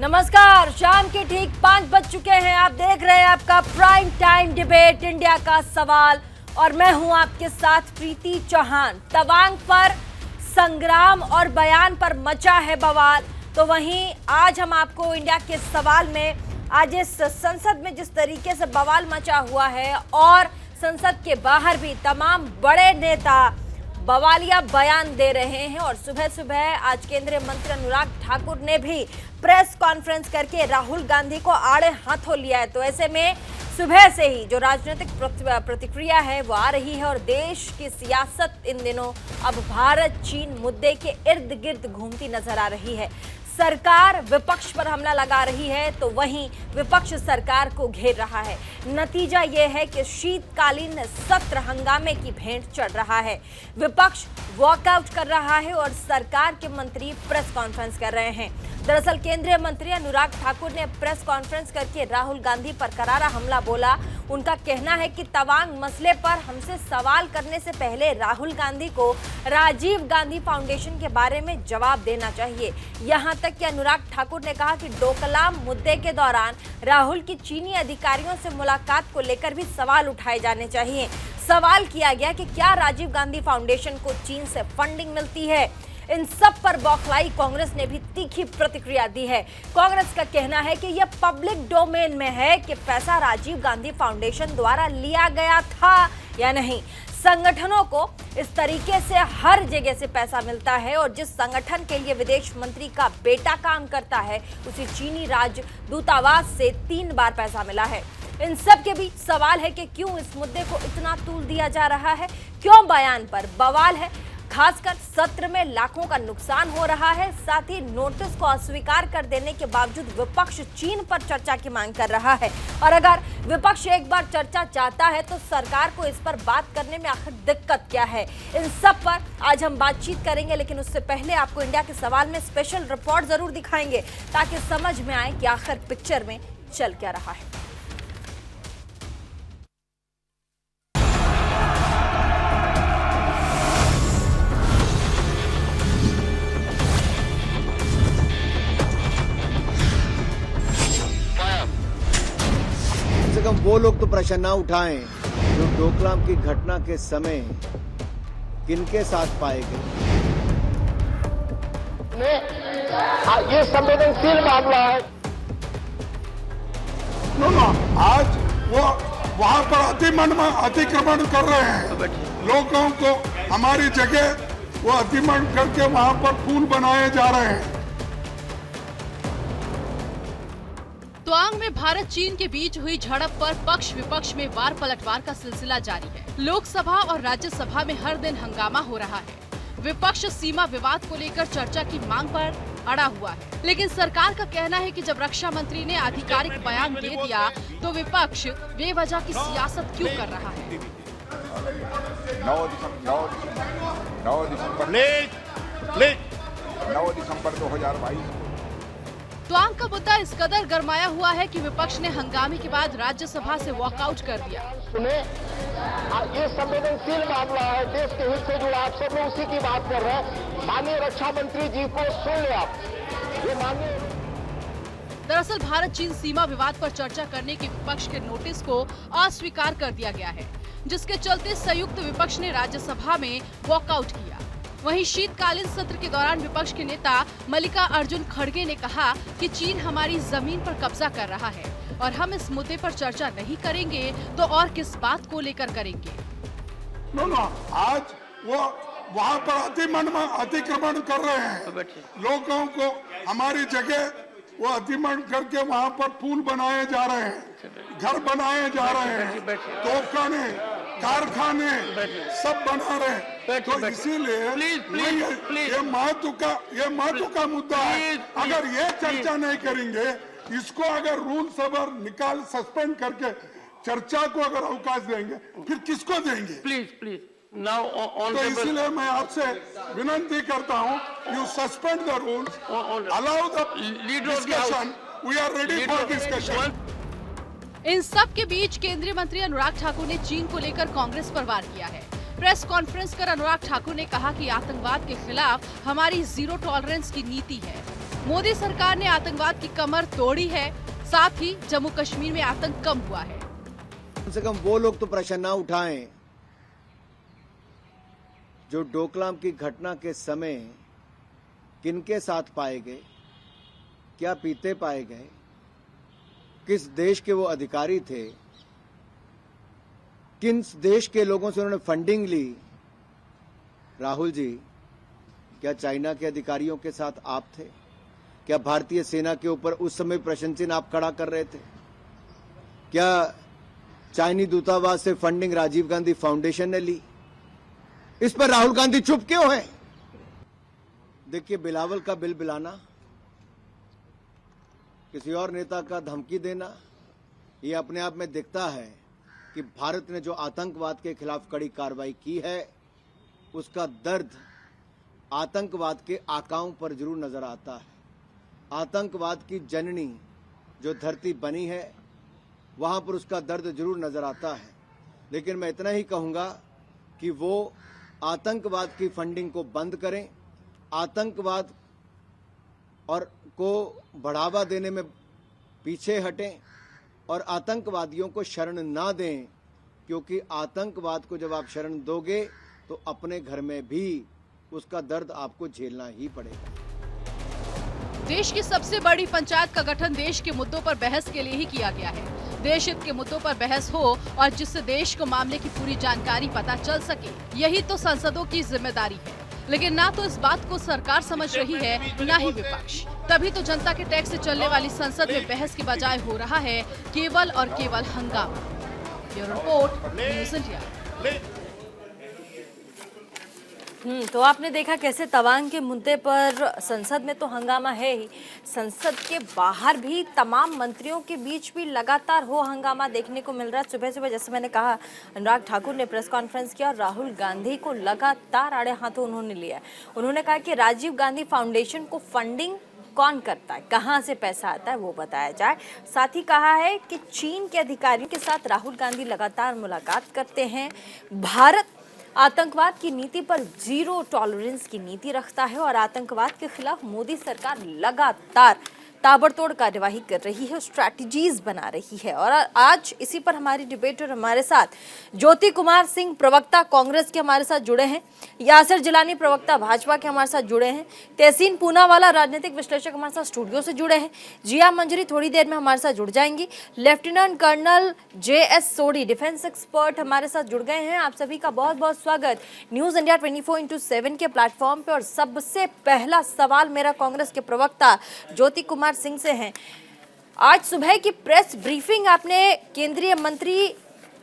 नमस्कार, शाम के ठीक 5 बज चुके हैं। आप देख रहे हैं आपका प्राइम टाइम डिबेट इंडिया का सवाल और मैं हूं आपके साथ प्रीति चौहान। तवांग पर संग्राम और बयान पर मचा है बवाल, तो वहीं आज हम आपको इंडिया के सवाल में आज इस संसद में जिस तरीके से बवाल मचा हुआ है और संसद के बाहर भी तमाम बड़े नेता बवालिया बयान दे रहे हैं और सुबह सुबह आज केंद्रीय मंत्री अनुराग ठाकुर ने भी प्रेस कॉन्फ्रेंस करके राहुल गांधी को आड़े हाथों लिया है। तो ऐसे में सुबह से ही जो राजनीतिक प्रतिक्रिया है वो आ रही है और देश की सियासत इन दिनों अब भारत चीन मुद्दे के इर्द गिर्द घूमती नजर आ रही है। सरकार विपक्ष पर हमला लगा रही है तो वहीं विपक्ष सरकार को घेर रहा है। नतीजा यह है कि शीतकालीन सत्र हंगामे की भेंट चढ़ रहा है। विपक्ष वॉकआउट कर रहा है और सरकार के मंत्री प्रेस कॉन्फ्रेंस कर रहे हैं। दरअसल केंद्रीय मंत्री अनुराग ठाकुर ने प्रेस कॉन्फ्रेंस करके राहुल गांधी पर करारा हमला बोला। उनका कहना है कि तवांग मसले पर हमसे सवाल करने से पहले राहुल गांधी को राजीव गांधी फाउंडेशन के बारे में जवाब देना चाहिए। यहां तक कि अनुराग ठाकुर ने कहा कि डोकलाम मुद्दे के दौरान राहुल की चीनी अधिकारियों से मुलाकात को लेकर भी सवाल उठाए जाने चाहिए। सवाल किया गया कि क्या राजीव गांधी फाउंडेशन को चीन से फंडिंग मिलती है। इन सब पर बौखलाई कांग्रेस ने भी तीखी प्रतिक्रिया दी है। कांग्रेस का कहना है कि यह पब्लिक डोमेन में है कि पैसा राजीव गांधी फाउंडेशन द्वारा लिया गया था या नहीं। संगठनों को इस तरीके से हर जगह से पैसा मिलता है और जिस संगठन के लिए विदेश मंत्री का बेटा काम करता है उसी चीनी राजदूतावास से 3 बार पैसा मिला है। इन सब के बीच सवाल है कि क्यों इस मुद्दे को इतना तूल दिया जा रहा है, क्यों बयान पर बवाल है। खासकर सत्र में लाखों का नुकसान हो रहा है। साथ ही नोटिस को अस्वीकार कर देने के बावजूद विपक्ष चीन पर चर्चा की मांग कर रहा है और अगर विपक्ष एक बार चर्चा चाहता है तो सरकार को इस पर बात करने में आखिर दिक्कत क्या है। इन सब पर आज हम बातचीत करेंगे, लेकिन उससे पहले आपको इंडिया के सवाल में स्पेशल रिपोर्ट जरूर दिखाएंगे ताकि समझ में आए कि आखिर पिक्चर में चल क्या रहा है। वो लोग तो प्रश्न ना उठाएं जो डोकलाम की घटना के समय किनके साथ पाए गए। ये संवेदनशील मामला है। आज वो वहां पर अतिक्रमण कर रहे हैं। लोगों को हमारी जगह वो अतिक्रमण करके वहां पर पुल बनाए जा रहे हैं। तवांग में भारत चीन के बीच हुई झड़प पर पक्ष विपक्ष में वार पलटवार का सिलसिला जारी है। लोकसभा और राज्यसभा में हर दिन हंगामा हो रहा है। विपक्ष सीमा विवाद को लेकर चर्चा की मांग पर अड़ा हुआ है, लेकिन सरकार का कहना है कि जब रक्षा मंत्री ने आधिकारिक बयान दे दिया तो विपक्ष बेवजह की सियासत क्यों कर रहा है। 9 दिसंबर 2022 तवांग का मुद्दा इस कदर गरमाया हुआ है कि विपक्ष ने हंगामे के बाद राज्यसभा से वॉकआउट कर दिया। सुने, ये संवेदनशील मामला है, देश के हित से जुड़ा। आप सब लोग उसी की बात कर रहे हैं। माननीय रक्षा मंत्री जी को सुन ले आप। ये माननीय दरअसल भारत चीन सीमा विवाद पर चर्चा करने के विपक्ष के नोटिस को अस्वीकार कर दिया गया है, जिसके चलते संयुक्त विपक्ष ने राज्यसभा में वॉकआउट किया। वहीं शीतकालीन सत्र के दौरान विपक्ष के नेता मल्लिका अर्जुन खड़गे ने कहा कि चीन हमारी जमीन पर कब्जा कर रहा है और हम इस मुद्दे पर चर्चा नहीं करेंगे तो और किस बात को लेकर करेंगे। आज वो वहां पर अतिक्रमण कर रहे हैं। लोगों को हमारी जगह वो अतिक्रमण करके वहां पर पुल बनाए जा रहे हैं, घर बनाए जा रहे हैं, तोपखाने, कारखाने सब बना रहे हैं। तो इसीलिए ये महत्व का मुद्दा है। अगर ये चर्चा नहीं करेंगे, इसको अगर रूल सबर निकाल सस्पेंड करके चर्चा को अगर अवकाश देंगे फिर किसको देंगे। Please now on. तो इसीलिए मैं आपसे विनती करता हूँ, you suspend the rules, allow the discussion, we are ready for discussion. इन सब के बीच केंद्रीय मंत्री अनुराग ठाकुर ने चीन को लेकर कांग्रेस पर वार किया है। प्रेस कॉन्फ्रेंस कर अनुराग ठाकुर ने कहा कि आतंकवाद के खिलाफ हमारी जीरो टॉलरेंस की नीति है। मोदी सरकार ने आतंकवाद की कमर तोड़ी है, साथ ही जम्मू कश्मीर में आतंक कम हुआ है। कम से कम वो लोग तो प्रश्न ना उठाएं जो डोकलाम की घटना के समय किनके साथ पाए गए, क्या पीते पाए गए, किस देश के वो अधिकारी थे, किन देश के लोगों से उन्होंने फंडिंग ली। राहुल जी, क्या चाइना के अधिकारियों के साथ आप थे? क्या भारतीय सेना के ऊपर उस समय प्रश्न चिन्ह आप खड़ा कर रहे थे? क्या चाइनीज दूतावास से फंडिंग राजीव गांधी फाउंडेशन ने ली? इस पर राहुल गांधी चुप क्यों है? देखिए, बिलावल का बिल बिलाना, किसी और नेता का धमकी देना, ये अपने आप में दिखता है कि भारत ने जो आतंकवाद के खिलाफ कड़ी कार्रवाई की है, उसका दर्द आतंकवाद के आकाओं पर जरूर नजर आता है। आतंकवाद की जननी जो धरती बनी है, वहां पर उसका दर्द जरूर नजर आता है। लेकिन मैं इतना ही कहूंगा कि वो आतंकवाद की फंडिंग को बंद करें, आतंकवाद और को बढ़ावा देने में पीछे हटें और आतंकवादियों को शरण ना दें, क्योंकि आतंकवाद को जब आप शरण दोगे तो अपने घर में भी उसका दर्द आपको झेलना ही पड़ेगा। देश की सबसे बड़ी पंचायत का गठन देश के मुद्दों पर बहस के लिए ही किया गया है। देश हित के मुद्दों पर बहस हो और जिससे देश को मामले की पूरी जानकारी पता चल सके, यही तो सांसदों की जिम्मेदारी है। लेकिन ना तो इस बात को सरकार समझ रही है, ना ही विपक्ष। तभी तो जनता के टैक्स से चलने वाली संसद में बहस की बजाय हो रहा है केवल और केवल हंगामा। Bureau report, news India. तो आपने देखा कैसे तवांग के मुद्दे पर संसद में तो हंगामा है ही, संसद के बाहर भी तमाम मंत्रियों के बीच भी लगातार हो हंगामा देखने को मिल रहा है। सुबह सुबह जैसे मैंने कहा, अनुराग ठाकुर ने प्रेस कॉन्फ्रेंस किया और राहुल गांधी को लगातार आड़े हाथों उन्होंने लिया। उन्होंने कहा कि राजीव गांधी फाउंडेशन को फंडिंग कौन करता है, कहां से पैसा आता है, वो बताया जाए। साथ ही कहा है कि चीन के अधिकारियों के साथ राहुल गांधी लगातार मुलाकात करते हैं। भारत आतंकवाद की नीति पर जीरो टॉलरेंस की नीति रखता है और आतंकवाद के खिलाफ मोदी सरकार लगातार ताबड़तोड़ कार्यवाही कर रही है, स्ट्रैटेजीज बना रही है। और आज इसी पर हमारी डिबेट और हमारे साथ ज्योति कुमार सिंह प्रवक्ता कांग्रेस के हमारे साथ जुड़े हैं, यासिर जिलानी प्रवक्ता भाजपा के हमारे साथ जुड़े हैं, तहसीन पूनावाला राजनीतिक विश्लेषक हमारे साथ स्टूडियो से जुड़े हैं, जिया मंजरी थोड़ी देर में हमारे साथ जुड़ जाएंगी, लेफ्टिनेंट कर्नल JS सोडी डिफेंस एक्सपर्ट हमारे साथ जुड़ गए हैं। आप सभी का बहुत बहुत स्वागत न्यूज इंडिया 24/7 के प्लेटफॉर्म पे। और सबसे पहला सवाल मेरा कांग्रेस के प्रवक्ता ज्योति कुमार सिंह से है। आज सुबह की प्रेस ब्रीफिंग आपने केंद्रीय मंत्री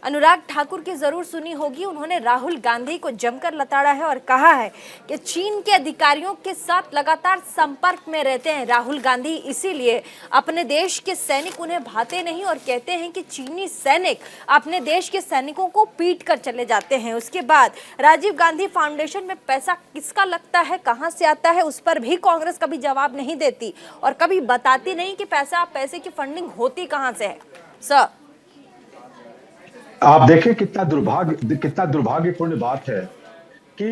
अनुराग ठाकुर की जरूर सुनी होगी। उन्होंने राहुल गांधी को जमकर लताड़ा है और कहा है कि चीन के अधिकारियों के साथ लगातार संपर्क में रहते हैं राहुल गांधी, इसीलिए अपने देश के सैनिक उन्हें भाते नहीं और कहते हैं कि चीनी सैनिक अपने देश के सैनिकों को पीट कर चले जाते हैं। उसके बाद राजीव गांधी फाउंडेशन में पैसा किसका लगता है, कहां से आता है, उस पर भी कांग्रेस कभी जवाब नहीं देती और कभी बताती नहीं कि पैसे की फंडिंग होती कहां से है। सर, आप देखें कितना दुर्भाग्यपूर्ण बात है कि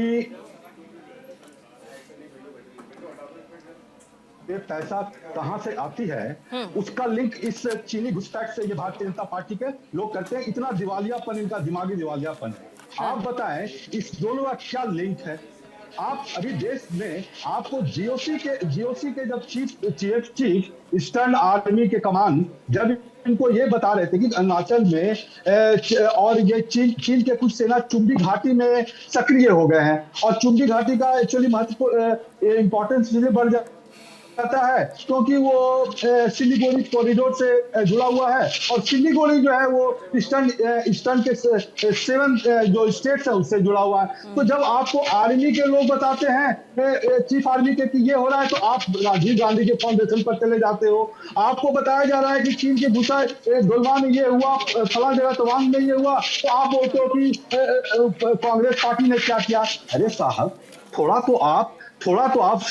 ये पैसा कहां से आती है, उसका लिंक इस चीनी घुसपैठ से ये भारतीय जनता पार्टी के लोग करते हैं। इतना दिवालियापन, इनका दिमागी दिवालियापन है। आप बताएं इस दोनों का क्या लिंक है? आप अभी देश में आपको जीओसी के जब चीफ ईस्टर्न आर्मी के कमान जब इनको ये बता रहे थे कि अरुणाचल में और ये चीन के कुछ सेना चुम्बी घाटी में सक्रिय हो गए हैं और चुम्बी घाटी का एक्चुअली महत्वपूर्ण इंपॉर्टेंस इसलिए बढ़ जाता है क्योंकि वो सिलीगुड़ी कॉरिडोर से जुड़ा हुआ है और सिलीगुड़ी जो है वो ईस्टर्न के 7 जो स्टेट्स है उससे जुड़ा हुआ है। तो जब आपको आर्मी के लोग बताते हैं, चीफ आर्मी के, कि ये हो रहा है, तो आप राजीव गांधी के फाउंडेशन पर चले जाते हो। आपको बताया जा रहा है कि चीन के घुसा डोलमा में ये हुआ, फला जगह तवांग में ये हुआ, तो आप बोलते हो कि कांग्रेस पार्टी ने क्या किया। अरे साहब, थोड़ा तो आप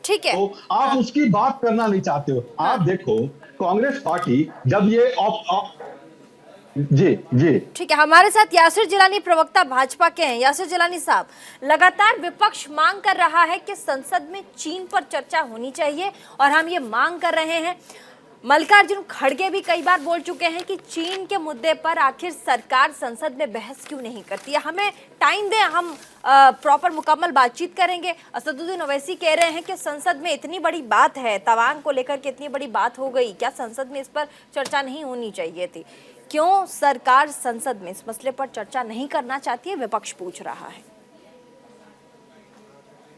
ठीक है, तो आप उसकी बात करना नहीं चाहते हो। आप देखो कांग्रेस पार्टी जब ये जी जी ठीक है, हमारे साथ यासिर जिलानी प्रवक्ता भाजपा के हैं। यासिर जिलानी साहब, लगातार विपक्ष मांग कर रहा है कि संसद में चीन पर चर्चा होनी चाहिए और हम ये मांग कर रहे हैं। मल्लिकार्जुन खड़गे भी कई बार बोल चुके हैं कि चीन के मुद्दे पर आखिर सरकार संसद में बहस क्यों नहीं करती है, हमें टाइम दें, हम प्रॉपर मुकम्मल बातचीत करेंगे। असदुद्दीन ओवैसी कह रहे हैं कि संसद में इतनी बड़ी बात है, तवांग को लेकर के इतनी बड़ी बात हो गई, क्या संसद में इस पर चर्चा नहीं होनी चाहिए थी? क्यों सरकार संसद में इस मसले पर चर्चा नहीं करना चाहती है, विपक्ष पूछ रहा है।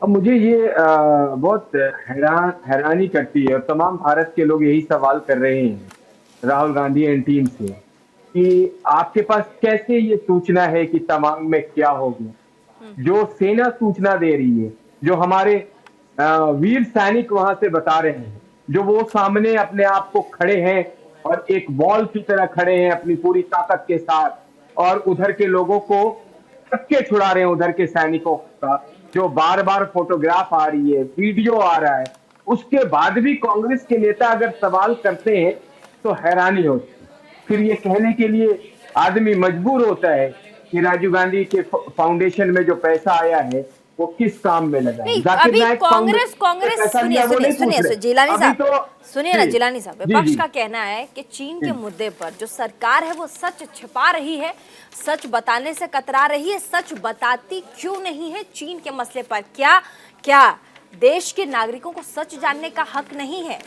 अब मुझे ये बहुत हैरानी करती है और तमाम भारत के लोग यही सवाल कर रहे हैं राहुल गांधी एंड टीम से कि आपके पास कैसे ये सूचना है कि तवांग में क्या हो गया। जो सेना सूचना दे रही है, जो हमारे वीर सैनिक वहां से बता रहे हैं, जो वो सामने अपने आप को खड़े हैं और एक वॉल की तरह खड़े हैं अपनी पूरी ताकत के साथ और उधर के लोगों को धक्के छुड़ा रहे हैं, उधर के सैनिकों का जो बार बार फोटोग्राफ आ रही है, वीडियो आ रहा है, उसके बाद भी कांग्रेस के नेता अगर सवाल करते हैं तो हैरानी होती है। फिर ये कहने के लिए आदमी मजबूर होता है कि राजीव गांधी के फाउंडेशन में जो पैसा आया है वो किस काम में लगा है। अभी कांग्रेस सुनिए जिलानी साहब, सुनिए ना जिलानी साहब, विपक्ष का कहना है कि चीन के मुद्दे पर जो सरकार है वो सच छिपा रही है, सच बताने से कतरा रही है, सच बताती क्यों नहीं है चीन के मसले पर? क्या देश के नागरिकों को सच जानने का हक नहीं है?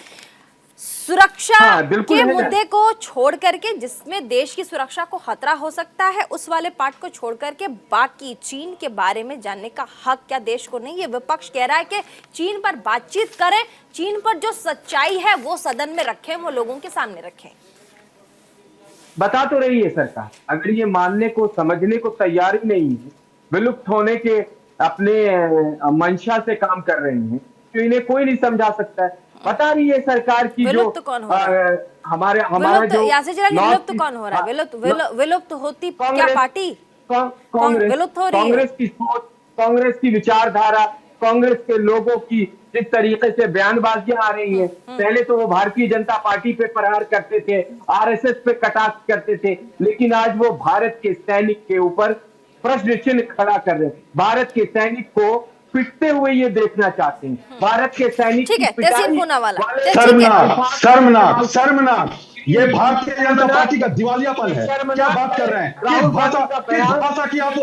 सुरक्षा के मुद्दे को छोड़ करके, जिसमें देश की सुरक्षा को खतरा हो सकता है, उस वाले पार्ट को छोड़ करके बाकी चीन के बारे में जानने का हक क्या देश को नहीं है? विपक्ष कह रहा है कि चीन पर बातचीत करें, चीन पर जो सच्चाई है वो सदन में रखें, वो लोगों के सामने रखें। बता तो रही है सरकार, अगर ये मानने को समझने को तैयार ही नहीं है, विलुप्त होने के अपने मंशा से काम कर रहे हैं, तो इन्हें कोई नहीं समझा सकता है। बता रही है सरकार की जो हमारा जो विलुप्त कौन हो रहा है? विलुप्त होती क्या पार्टी? विलुप्त हो रही है कांग्रेस की सोच, कांग्रेस की विचारधारा, कांग्रेस के लोगों की जिस तरीके से बयानबाजियां आ रही हैं। पहले तो वो भारतीय जनता पार्टी पे प्रहार करते थे, आरएसएस पे कटाक्ष करते थे, लेकिन आज वो भारत के सैनिक के ऊपर प्रश्न चिन्ह खड़ा कर रहे हैं। भारत के सैनिक को पिटते हुए ये देखना चाहते हैं। भारत के सैनिक ठीक है, तहसीन पूनावाला, शर्मनाक ये भारतीय जनता पार्टी का दिवालियापन है। क्या बात कर रहे हैं? किस भाषा की आप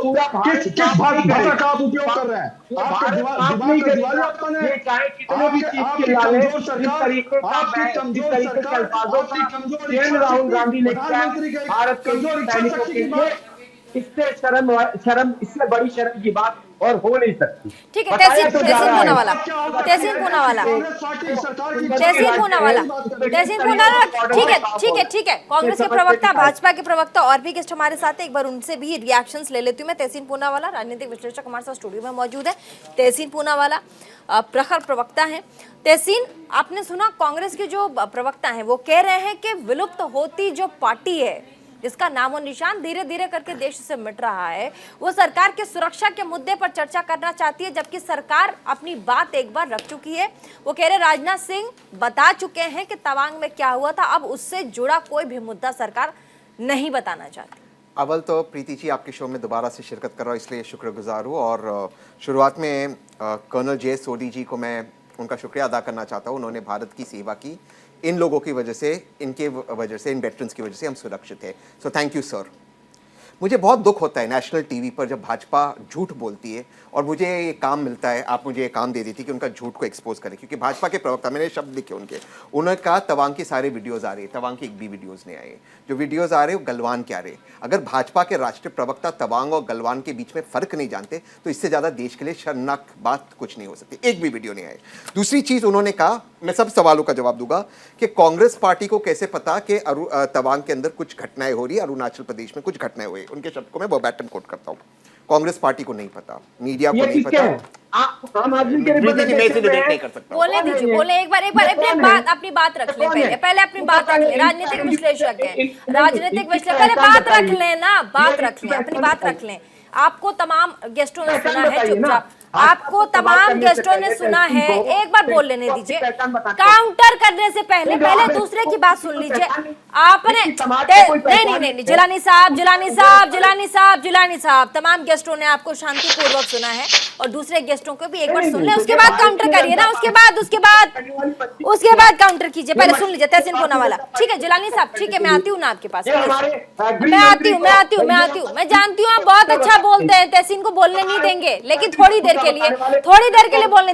किस भाषा का आप उपयोग कर रहे हैं? आपके दिमाग का दिवालियापन है। आपकी कमजोर सरकार, आपकी कमजोर सरकार, आपकी कमजोर राहुल गांधी ने भारत कमजोर इच्छा शक्ति की बात, इससे शर्म इससे बड़ी शर्म की बात और हो नहीं सकती। ठीक है, तहसीन पूनावाला, ठीक है। कांग्रेस के प्रवक्ता, भाजपा के प्रवक्ता और भी गेस्ट हमारे साथ है, एक बार उनसे भी रिएक्शंस ले लेती हूँ मैं। तहसीन पूनावाला राजनीतिक विश्लेषक हमारे साथ स्टूडियो में मौजूद है। तहसीन पूनावाला प्रखर प्रवक्ता हैं। तहसीन, आपने सुना कांग्रेस के जो प्रवक्ता हैं वो कह रहे हैं कि विलुप्त होती जो पार्टी है, जिसका नामो निशान धीरे धीरे करके देश से मिट रहा है, वो सरकार के सुरक्षा के मुद्दे पर चर्चा करना चाहती है, जबकि सरकार अपनी बात एक बार रख चुकी है। वो कह रहे राजनाथ सिंह बता चुके हैं कि तवांग में क्या हुआ था, अब उससे जुड़ा कोई भी मुद्दा सरकार नहीं बताना चाहती। अव्वल तो प्रीति जी आपके शो में दोबारा से शिरकत कर रहा हूँ, इसलिए शुक्रगुजार हूँ। और शुरुआत में कर्नल जे सोडी जी को मैं उनका शुक्रिया अदा करना चाहता हूँ। उन्होंने भारत की सेवा की, इन लोगों की वजह से, इनके वजह से, इन वेटरन्स की वजह से हम सुरक्षित हैं। So thank you sir. मुझे बहुत दुख होता है नेशनल टीवी पर जब भाजपा झूठ बोलती है और मुझे ये काम मिलता है, आप मुझे ये काम दे देती कि उनका झूठ को एक्सपोज करें, क्योंकि भाजपा के प्रवक्ता, मैंने शब्द लिखे उन्होंने कहा तवांग के सारे वीडियोस आ रहे हैं, तवांग के एक भी वीडियोस नहीं आए। जो वीडियोस आ रहे हैं वो गलवान के आ रहे हैं। अगर भाजपा के राष्ट्रीय प्रवक्ता तवांग और गलवान के बीच में फर्क नहीं जानते तो इससे ज्यादा देश के लिए शर्मनाक बात कुछ नहीं हो सकती। एक भी वीडियो नहीं आए। दूसरी चीज उन्होंने कहा, मैं सब सवालों का जवाब दूंगा, कि कांग्रेस पार्टी को कैसे पता कि तवांग के अंदर कुछ घटनाएं हो रही है, अरुणाचल प्रदेश में कुछ घटनाएं हुई। उनके शब्द को मैं वर्बैटिम कोट करता हूं, कांग्रेस पार्टी को नहीं पता, मीडिया को नहीं पता। आम आदमी के नहीं कर सकता। बोले दीजिए, बोले एक बार अपनी बात रख लें, पहले अपनी बात रख लें। राजनीतिक विश्लेषक हैं, राजनीतिक विश्लेषक, पहले बात रख लें ना, बात रख लें, अपनी बात रख लें। आपको तमाम गेस्टों ने सुना है, चुपचाप आपको तमाम गेस्टों ने सुना है, एक बार बोल लेने दीजिए। काउंटर करने से पहले दूसरे की बात सुन लीजिए। आपने नहीं, जिलानी साहब, तमाम गेस्टों ने आपको शांतिपूर्वक सुना है और दूसरे गेस्टों को भी एक बार सुन ले, उसके बाद काउंटर करिए ना, उसके बाद काउंटर कीजिए। पहले सुन लीजिए तहसीन पूनावाला। ठीक है जिलानी साहब, ठीक है मैं आती हूँ ना आपके पास, मैं आती हूँ। मैं जानती हूँ आप बहुत अच्छा बोलते हैं, तहसीन को बोलने नहीं देंगे, लेकिन थोड़ी देर के लिए बोलने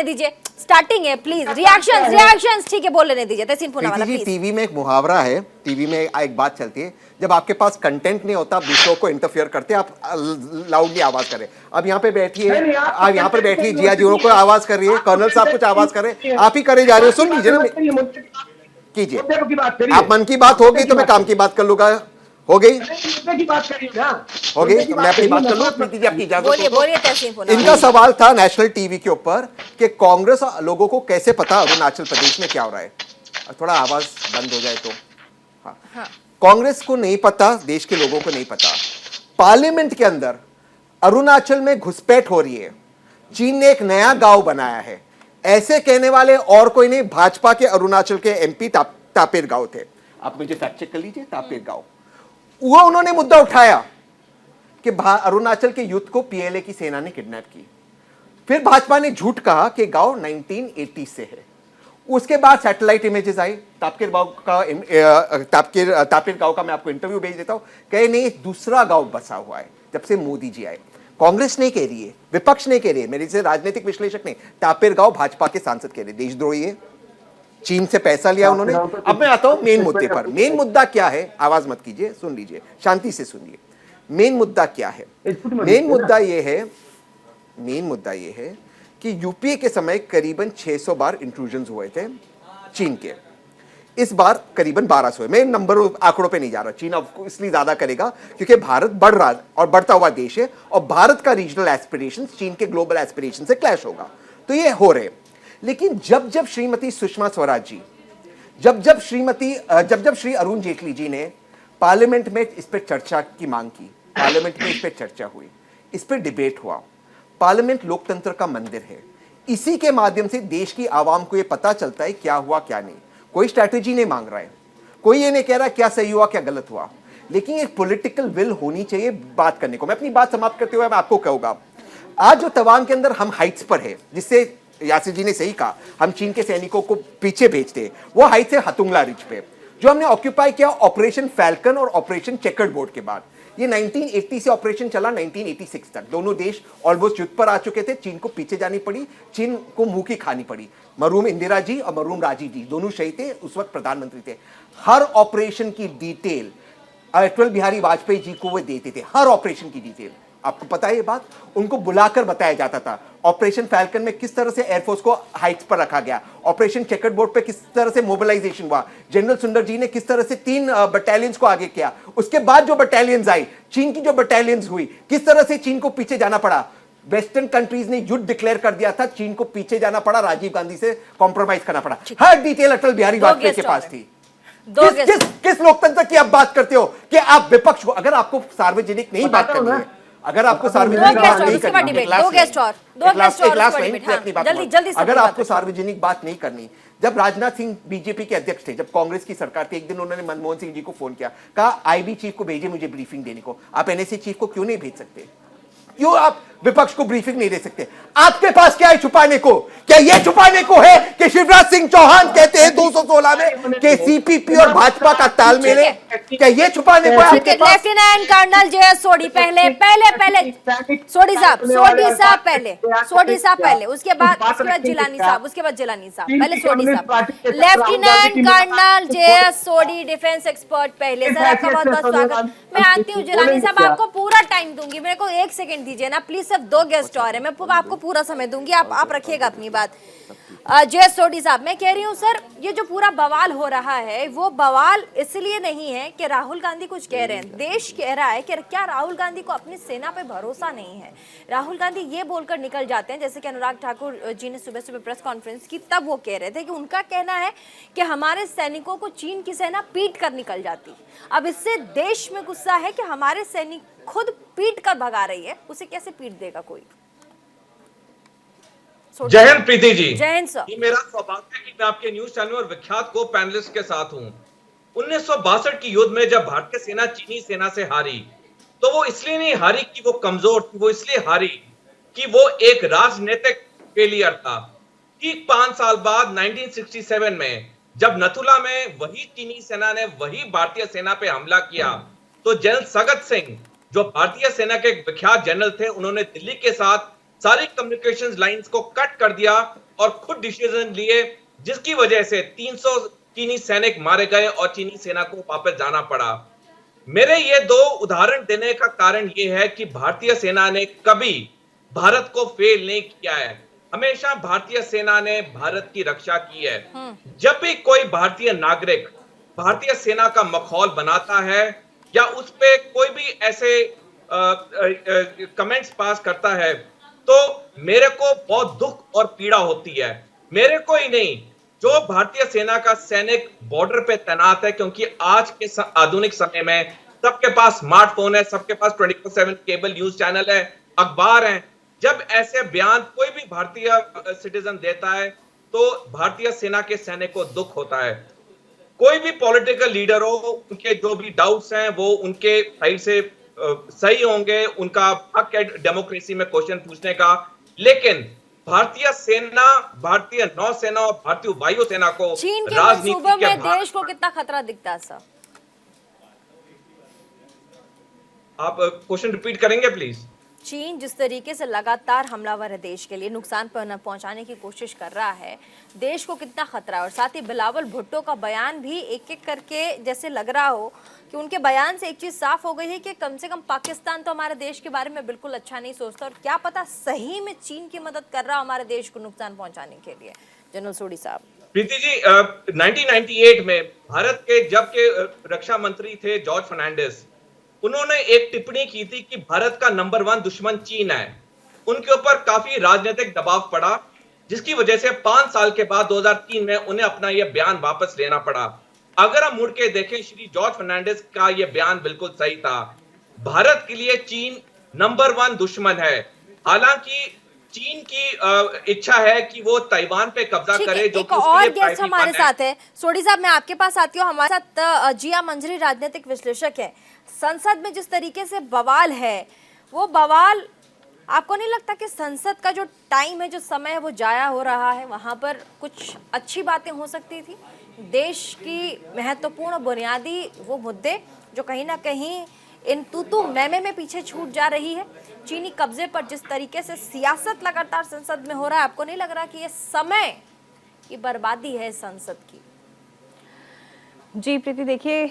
दीजिए। स्टार्टिंग है, प्लीज रिएक्शंस ठीक है, बोल लेने दीजिए तहसीन पूनावाला प्लीज। टीवी में एक मुहावरा है, टीवी में एक बात चलती है, जब आपके पास कंटेंट नहीं होता, आप दूसरों को इंटरफियर करते, आप लाउडली आवाज करें। अब यहाँ पे बैठिए, आप यहाँ पर बैठिए, जिया जी को आवाज कर रही है, कर्नल साहब कुछ आवाज कर रहे हैं, आप ही करे जा रहे हो, सुन लीजिए ना, कीजिए। आप मन की बात होगी तो मैं काम की बात कर लूंगा। हो गई की बात करिए ना, हो गई तो मैं अपनी बात कर लूं। प्रीति जी आपकी इजाजत हो तो। बोलिए तहसीन पूनावाला। इनका सवाल था नेशनल टीवी के ऊपर कि कांग्रेस लोगों को कैसे पता अरुणाचल प्रदेश में क्या हो रहा है। थोड़ा आवाज बंद हो जाए तो। हाँ। कांग्रेस को नहीं पता, देश के लोगों को नहीं पता। पार्लियामेंट के अंदर अरुणाचल में घुसपैठ हो रही है, चीन ने एक नया गांव बनाया है, ऐसे कहने वाले और कोई नहीं, भाजपा के अरुणाचल के एमपी तापिर गांव थे। आप मुझे फैक्ट चेक कर लीजिए, तापिर गांव। वो उन्होंने मुद्दा उठाया कि अरुणाचल के यूथ को पीएलए की सेना ने किडनैप की। फिर भाजपा ने झूठ कहा कि गांव 1980 से है। उसके बाद सैटेलाइट इमेजेस आई तापिर गांव का, मैं आपको इंटरव्यू भेज देता हूं। कहे नहीं, दूसरा गांव बसा हुआ है जब से मोदी जी आए। कांग्रेस नहीं कह रही है, विपक्ष नहीं कह रही है, मेरे से राजनीतिक विश्लेषक नहीं, तापिर गांव भाजपा के सांसद कह रहे देशद्रोही है, चीन से पैसा लिया उन्होंने। अब मैं आता हूं मेन मुद्दे पर। मेन मुद्दा क्या है, आवाज मत कीजिए, सुन लीजिए, शांति से सुनिए। मेन मुद्दा क्या है? मेन मुद्दा यह है कि यूपीए के समय करीबन 600 बार इंट्रूजन हुए थे चीन के, इस बार करीबन 1200 है। मैं नंबर आंकड़ों पे नहीं जा रहा, चीन अब इसलिए ज्यादा करेगा क्योंकि भारत बढ़ रहा और बढ़ता हुआ देश है, और भारत का रीजनल एस्पिरेशंस चीन के ग्लोबल एस्पिरेशन से क्लैश होगा, तो ये हो रहे। लेकिन जब श्रीमती सुषमा स्वराज जी, जब श्री अरुण जेटली जी ने पार्लियामेंट में इस पर चर्चा की मांग की, पार्लियामेंट में इस पर चर्चा हुई, इस पर डिबेट हुआ। पार्लियामेंट लोकतंत्र का मंदिर है, इसी के माध्यम से देश की आवाम को यह पता चलता है क्या हुआ क्या नहीं। कोई स्ट्रैटेजी नहीं मांग रहा है, कोई ये नहीं कह रहा क्या सही हुआ क्या गलत हुआ, लेकिन एक पॉलिटिकल विल होनी चाहिए बात करने को। मैं अपनी बात समाप्त करते हुए मैं आपको कहूंगा, आज जो तवांग के अंदर हम हाइट्स पर है, जिससे यासिर जी ने सही कहा, हम चीन के सैनिकों को पीछे भेजते हैं, वो हाइट है हतुंगला रिज पे, जो हमने ऑक्यूपाई किया ऑपरेशन फैल्कन और ऑपरेशन चेकर्ड बोर्ड के बाद। ये 1980 से ऑपरेशन चला 1986 तक। दोनों देश ऑलमोस्ट युद्ध पर आ चुके थे, चीन को पीछे जानी पड़ी, चीन को मुंह की खानी पड़ी। मरहूम इंदिरा जी और मरहूम राजीव जी दोनों शहीद थे, उस वक्त प्रधानमंत्री थे। हर ऑपरेशन की डिटेल अटल बिहारी वाजपेयी जी को वो देते थे, हर ऑपरेशन की डिटेल। आपको पता है ये बात, उनको बुलाकर बताया जाता था। ऑपरेशन फैल्कन में किस तरह से एयरफोर्स को हाइट्स पर रखा गया, ऑपरेशन चेकर्ड बोर्ड पे किस तरह से मोबिलाइजेशन हुआ, जनरल सुंदर जी ने किस तरह से 3 बटालियंस को आगे किया, उसके बाद जो बटालियंस आई, चीन की जो बटालियंस हुई, किस तरह से चीन को पीछे जाना पड़ा। वेस्टर्न कंट्रीज ने युद्ध डिक्लेयर कर दिया था, चीन को पीछे जाना पड़ा, राजीव गांधी से कॉम्प्रोमाइज करना पड़ा। हर डिटेल अटल बिहारी वाजपेयी के पास थी। किस लोकतंत्र की आप बात करते हो कि आप विपक्ष को, अगर आपको सार्वजनिक नहीं बात करनी है, अगर आपको सार्वजनिक बात नहीं करनी, अगर आपको सार्वजनिक बात नहीं करनी, जब राजनाथ सिंह बीजेपी के अध्यक्ष थे, जब कांग्रेस की सरकार थी, एक दिन उन्होंने मनमोहन सिंह जी को फोन किया, कहा आईबी चीफ को भेजिए मुझे ब्रीफिंग देने को। आप एनएसए चीफ को क्यों नहीं भेज सकते? क्यों आप विपक्ष को ब्रीफिंग नहीं दे सकते? आपके पास क्या है छुपाने को? क्या ये छुपाने को है कि शिवराज सिंह चौहान कहते हैं 216 में कि सीपीपी और भाजपा का तालमेल है? क्या ये छुपाने को है आपके पास? लेफ्टिनेंट कर्नल जे सोडी पहले सोडी साहब पहले, उसके बाद जिलानी साहब, पहले सोडी साहब। लेफ्टिनेंट कर्नल जे सोडी, डिफेंस एक्सपर्ट पहले। सर आपका बहुत बहुत स्वागत। मैं आती हूँ जिलानी साहब, आपको पूरा टाइम दूंगी, मेरे को 1 सेकंड दीजिए ना प्लीज। सिर्फ 2 गेस्ट और है, मैं आपको पूरा समय दूंगी, आप रखिएगा अपनी बात। जय सोडी साहब, मैं कह रही हूँ सर, ये जो पूरा बवाल हो रहा है वो बवाल इसलिए नहीं है कि राहुल गांधी कुछ कह रहे हैं, देश कह रहा है कि क्या राहुल गांधी को अपनी सेना पे भरोसा नहीं है। राहुल गांधी ये बोलकर निकल जाते हैं, जैसे कि अनुराग ठाकुर जी ने सुबह सुबह प्रेस कॉन्फ्रेंस की, तब वो कह रहे थे कि उनका कहना है कि हमारे सैनिकों को चीन की सेना पीट कर निकल जाती। अब इससे देश में गुस्सा है कि हमारे सैनिक खुद पीट कर भगा रही है, उसे कैसे पीट देगा कोई। जय हिंद प्रीति जी। जय हिंद सर। ये मेरा सौभाग्य है कि मैं आपके न्यूज चैनल और विख्यात को पैनलिस्ट के साथ हूं। 1962 की युद्ध में जब भारतीय सेना चीनी सेना से हारी, तो वो इसलिए नहीं हारी कि वो कमजोर थी, वो इसलिए हारी कि वो एक राजनीतिक फेलियर था। ठीक 5 साल बाद 1967 में जब नथुला में वही चीनी सेना ने वही भारतीय सेना पे हमला किया, तो जनरल सगत सिंह जो भारतीय सेना के विख्यात जनरल थे, उन्होंने दिल्ली के साथ सारी कम्युनिकेशंस लाइंस को कट कर दिया और खुद डिसीजन लिए, जिसकी वजह से 300 चीनी सैनिक मारे गए और चीनी सेना को वापस जाना पड़ा। मेरे ये 2 उदाहरण देने का कारण ये है कि भारतीय सेना ने कभी भारत को फेल नहीं किया है, हमेशा भारतीय सेना ने भारत की रक्षा की है। जब भी कोई भारतीय नागरिक भारतीय सेना का मखौल बनाता है या उस पे कोई भी ऐसे कमेंट्स पास करता है, तो मेरे को बहुत दुख और पीड़ा होती है। मेरे को ही नहीं, जो भारतीय सेना का सैनिक बॉर्डर पे तैनात है, क्योंकि आज के आधुनिक समय में सबके पास स्मार्टफोन है, सबके पास 24/7 केबल न्यूज चैनल है, अखबार है। जब ऐसे बयान कोई भी भारतीय सिटीजन देता है, तो भारतीय सेना के सैनिक को दुख होता है। कोई भी पॉलिटिकल लीडर हो, उनके जो भी डाउट्स हैं वो उनके साइड से सही होंगे, उनका हक है डेमोक्रेसी में क्वेश्चन पूछने का, लेकिन भारतीय सेना, भारतीय नौसेना और भारतीय वायुसेना को चीन के राजनीति मंसूबों के में देश को कितना खतरा दिखता है सर? आप क्वेश्चन रिपीट करेंगे प्लीज? चीन जिस तरीके से लगातार हमलावर है, देश के लिए नुकसान पहुंचाने की कोशिश कर रहा है, देश को कितना खतरा है। और साथ ही बिलावल भुट्टो का बयान भी एक एक करके जैसे लग रहा हो कि उनके बयान से एक चीज साफ हो गई है कि कम से कम पाकिस्तान तो हमारे देश के बारे में बिल्कुल अच्छा नहीं सोचता, और क्या पता सही में चीन की मदद कर रहा हो हमारे देश को नुकसान पहुंचाने के लिए। जनरल सोडी साहब। प्रीति जी, 1998 में भारत के जब के रक्षा मंत्री थे जॉर्ज फर्नांडिस, उन्होंने एक टिप्पणी की थी कि भारत का नंबर 1 दुश्मन चीन है। उनके ऊपर काफी राजनीतिक दबाव पड़ा, जिसकी वजह से 5 साल के बाद 2003 में उन्हें अपना यह बयान वापस लेना पड़ा। अगर हम मुड़ के देखें, श्री जॉर्ज फर्नांडिस का यह बयान बिल्कुल सही था। भारत के लिए चीन नंबर 1 दुश्मन है। हालांकि चीन की इच्छा है कि वो ताइवान पे कब्जा करे, जो कि और गेस्ट हमारे साथ है। सोडी साहब, मैं आपके पास आती हूँ। हमारे साथ जिया मंजरी राजनीतिक विश्लेषक है। संसद में जिस तरीके से बवाल है, वो बवाल आपको नहीं लगता कि संसद का जो टाइम है, जो समय है, वो जाया हो रहा है? वहां पर कुछ अच्छी बातें हो सकती थी, देश की महत्वपूर्ण बुनियादी वो मुद्दे जो कहीं ना कहीं इन तू मैमे में पीछे छूट जा रही है। चीनी कब्जे पर जिस तरीके से सियासत लगातार संसद में हो रहा है, आपको नहीं लग रहा कि ये समय की बर्बादी है संसद की? जी प्रीति, देखिए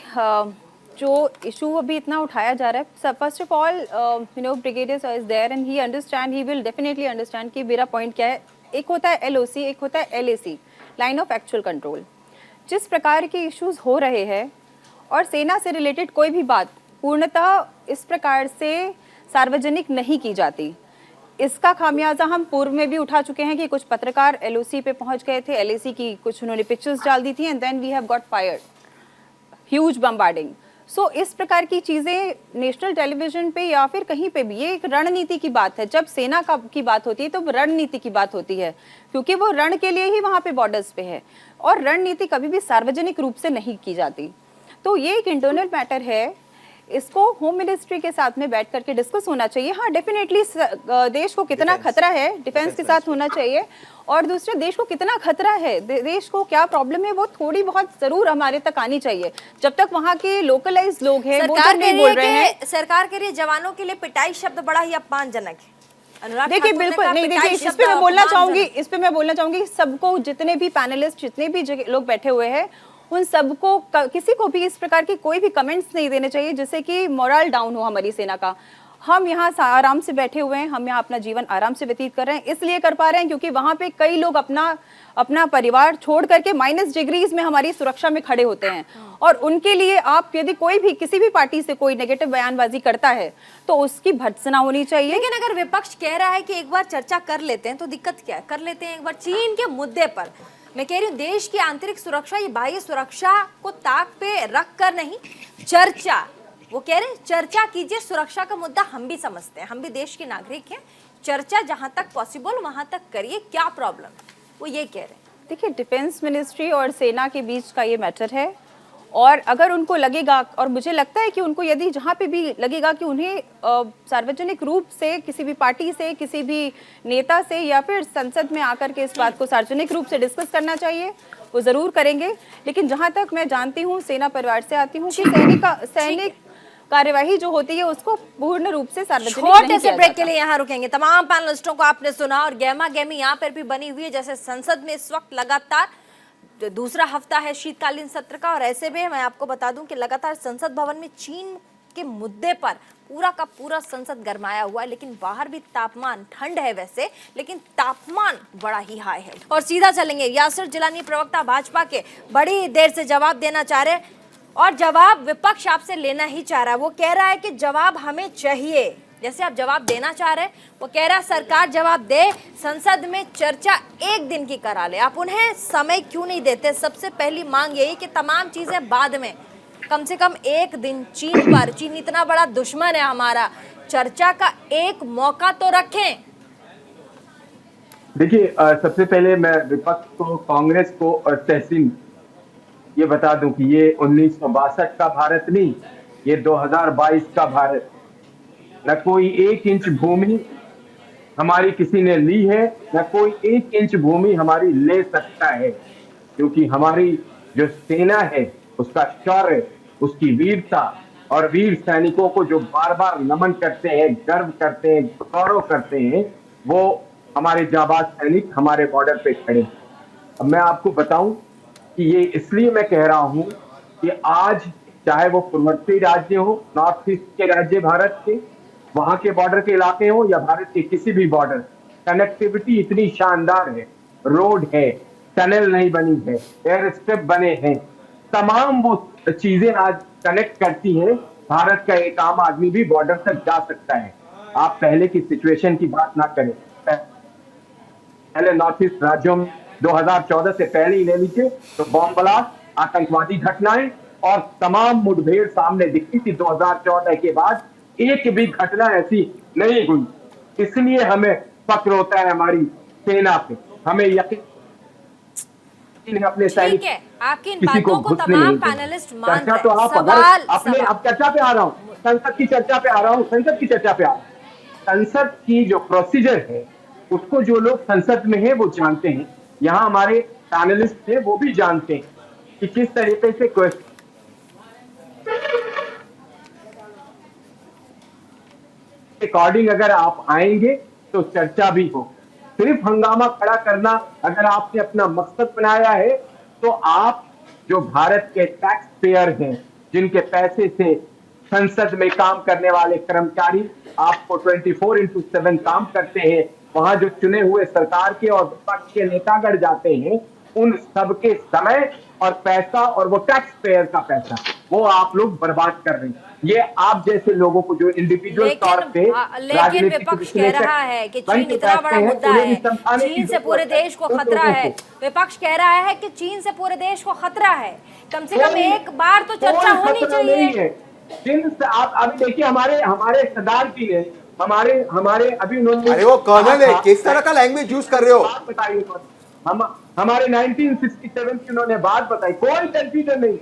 जो इशू अभी इतना उठाया जा रहा है, first of all brigadier sir is there and he understand, he will definitely understand कि मेरा पॉइंट क्या है। एक होता है LOC, एक होता है LAC, line of actual control. जिस प्रकार के इश्यूज हो रहे हैं और सेना से रिलेटेड कोई भी बात पूर्णतः इस प्रकार से सार्वजनिक नहीं की जाती, इसका खामियाजा हम पूर्व में भी उठा चुके हैं कि कुछ पत्रकार LOC पे पहुंच गए थे, LAC की कुछ उन्होंने पिक्चर्स डाल दी थी and then we have got fired, huge bombarding. So इस प्रकार की चीज़ें नेशनल टेलीविजन पे या फिर कहीं पे भी, ये एक रणनीति की बात है। जब सेना की बात होती है तो रणनीति की बात होती है, क्योंकि वो रण के लिए ही वहाँ पे बॉर्डर्स पे है, और रणनीति कभी भी सार्वजनिक रूप से नहीं की जाती। तो ये एक इंटरनल मैटर है, इसको होम मिनिस्ट्री के साथ में बैठ करके डिस्कस होना चाहिए। हाँ, डेफिनेटली देश को कितना खतरा है, डिफेंस के साथ होना चाहिए, और दूसरे देश को कितना खतरा है, देश को क्या प्रॉब्लम है, वो थोड़ी बहुत जरूर हमारे तक आनी चाहिए। जब तक वहाँ के लोकलाइज लोग हैं वो तो नहीं बोल रहे हैं। सरकार के लिए जवानों के लिए पिटाई शब्द बड़ा ही अपमानजनक है। देखिए बिल्कुल नहीं, देखिए इस पे मैं बोलना चाहूंगी, सबको, जितने भी पैनलिस्ट, जितने भी लोग बैठे हुए हैं, उन सबको, किसी को भी इस प्रकार की कोई भी कमेंट्स नहीं देने चाहिए जिससे कि मोरल डाउन हो हमारी सेना का। हम यहाँ आराम से बैठे हुए हैं, हम यहाँ अपना जीवन आराम से व्यतीत कर रहे हैं। इसलिए कर पा रहे हैं क्योंकि वहाँ पे कई लोग अपना परिवार छोड़ करके -डिग्रीज में हमारी सुरक्षा में खड़े होते हैं। और उनके लिए आप यदि कोई भी किसी भी पार्टी से कोई नेगेटिव बयानबाजी करता है तो उसकी भर्त्सना होनी चाहिए। लेकिन अगर विपक्ष कह रहा है कि एक बार चर्चा कर लेते हैं तो दिक्कत क्या है? कर लेते हैं एक बार चीन के मुद्दे पर। मैं कह रही हूँ देश की आंतरिक सुरक्षा, ये बाह्य सुरक्षा को ताक पे रख कर नहीं, चर्चा, वो कह रहे हैं चर्चा कीजिए, सुरक्षा का मुद्दा हम भी समझते हैं, हम भी देश के नागरिक हैं, चर्चा जहां तक पॉसिबल वहां तक करिए, क्या प्रॉब्लम है, वो ये कह रहे हैं। देखिए, डिफेंस मिनिस्ट्री और सेना के बीच का ये मैटर है, और अगर उनको लगेगा, और मुझे लगता है कि उनको यदि जहाँ पे भी लगेगा कि उन्हें सार्वजनिक रूप से किसी भी पार्टी से, किसी भी नेता से या फिर संसद में आकर के इस बात को सार्वजनिक रूप से डिस्कस करना चाहिए, वो जरूर करेंगे। लेकिन जहाँ तक मैं जानती हूँ, सेना परिवार से आती हूँ कि सैनिक कार्यवाही जो होती है उसको पूर्ण रूप से सार्वजनिक नहीं छोटे से किया ब्रेक जाता। के लिए यहाँ रुकेंगे। तमाम पैनलिस्टों को आपने सुना और गहमा गहमी यहाँ पर भी बनी हुई है, जैसे संसद में इस वक्त लगातार दूसरा हफ्ता है शीतकालीन सत्र का, और ऐसे में मैं आपको बता दूं कि लगातार संसद भवन में चीन के मुद्दे पर पूरा का पूरा संसद गरमाया हुआ है। लेकिन बाहर भी तापमान, ठंड है वैसे, लेकिन तापमान बड़ा ही हाई है। और सीधा चलेंगे, यासिर जिलानी प्रवक्ता भाजपा के बड़ी देर से जवाब देना चाह रहे, और जवाब विपक्ष आपसे लेना ही चाह रहा है। वो कह रहा है कि जवाब हमें चाहिए, जैसे आप जवाब देना चाह रहे हैं, वो कह रहा है सरकार जवाब दे, संसद में चर्चा एक दिन की करा ले। आप उन्हें समय क्यों नहीं देते? सबसे पहली मांग यही कि तमाम चीजें बाद में, कम से कम एक दिन चीन पर, चीन इतना बड़ा दुश्मन है हमारा, चर्चा का एक मौका तो रखें। देखिए, सबसे पहले मैं विपक्ष को, कांग्रेस को और तहसीन ये बता दूं कि ये 1962 का भारत नहीं, ये 2022 का भारत। न कोई 1 इंच भूमि हमारी किसी ने ली है, न कोई 1 इंच भूमि हमारी ले सकता है, क्योंकि हमारी जो सेना है उसका शौर्य, उसकी वीरता, और वीर सैनिकों को जो बार बार नमन करते हैं, गर्व करते हैं, गौरव करते हैं, वो हमारे जाबाज सैनिक हमारे बॉर्डर पे खड़े हैं। अब मैं आपको बताऊं कि ये इसलिए मैं कह रहा हूं कि आज चाहे वो पूर्ववर्ती राज्य हो, नॉर्थ ईस्ट के राज्य भारत के, वहां के बॉर्डर के इलाके हो या भारत के किसी भी बॉर्डर, कनेक्टिविटी इतनी शानदार है, रोड है, टनल नहीं बनी है, एयर स्ट्रिप बने हैं, तमाम वो चीजें आज कनेक्ट करती हैं। भारत का एक आम आदमी भी बॉर्डर तक जा सकता है। आप पहले की सिचुएशन की बात ना करें, पहले नॉर्थ ईस्ट राज्यों में 2014 से पहले ही ले लीजिए तो बॉम्ब ब्लास्ट, आतंकवादी घटनाएं और तमाम मुठभेड़ सामने दिखती थी। 2014 के बाद एक भी घटना ऐसी नहीं हुई। इसलिए हमें फक्र होता है हमारी सेना पे, हमें यकीन अपने सैनिक, ठीक है, आपकी इन किसी को बातों को घुसने तमाम नहीं देते। पैनलिस्ट मान चर्चा रहे तो हैं। आप अगर अपने, अब चर्चा पे आ रहा हूँ, संसद की चर्चा पे आ रहा हूँ, संसद की चर्चा पे आ रहा हूँ। संसद की जो प्रोसीजर है उसको जो लोग संसद में है वो जानते हैं, यहाँ हमारे पैनलिस्ट हैं वो भी जानते हैं कि किस तरीके से क्वेश्चन अकॉर्डिंग अगर आप आएंगे तो चर्चा भी हो। सिर्फ हंगामा खड़ा करना अगर आपने अपना मकसद बनाया है तो आप जो भारत के टैक्स पेयर हैं, जिनके पैसे से संसद में काम करने वाले कर्मचारी आपको 24/7 काम करते हैं, वहां जो चुने हुए सरकार के और विपक्ष के नेतागढ़ जाते हैं, उन सबके समय और पैसा और वो टैक्स पेयर का पैसा वो आप लोग बर्बाद कर रहे हैं। ये आप जैसे लोगों को जो इंडिविजुअल तौर पे, लेकिन विपक्ष कह रहा है कि चीन इतना बड़ा मुद्दा है, चीन से पूरे देश को खतरा है। विपक्ष कह रहा है कि चीन से पूरे देश को खतरा है, कम से कम एक बार तो चर्चा होनी चाहिए। चीन से आप अभी देखिए, हमारे सरदार जी ने हमारे अभी उन्होंने, अरे वो कर्नल है, किस तरह का लैंग्वेज यूज कर रहे हो? बताइए, हमारे 1967 की उन्होंने बात बताई, कोई कंफ्यूजन नहीं।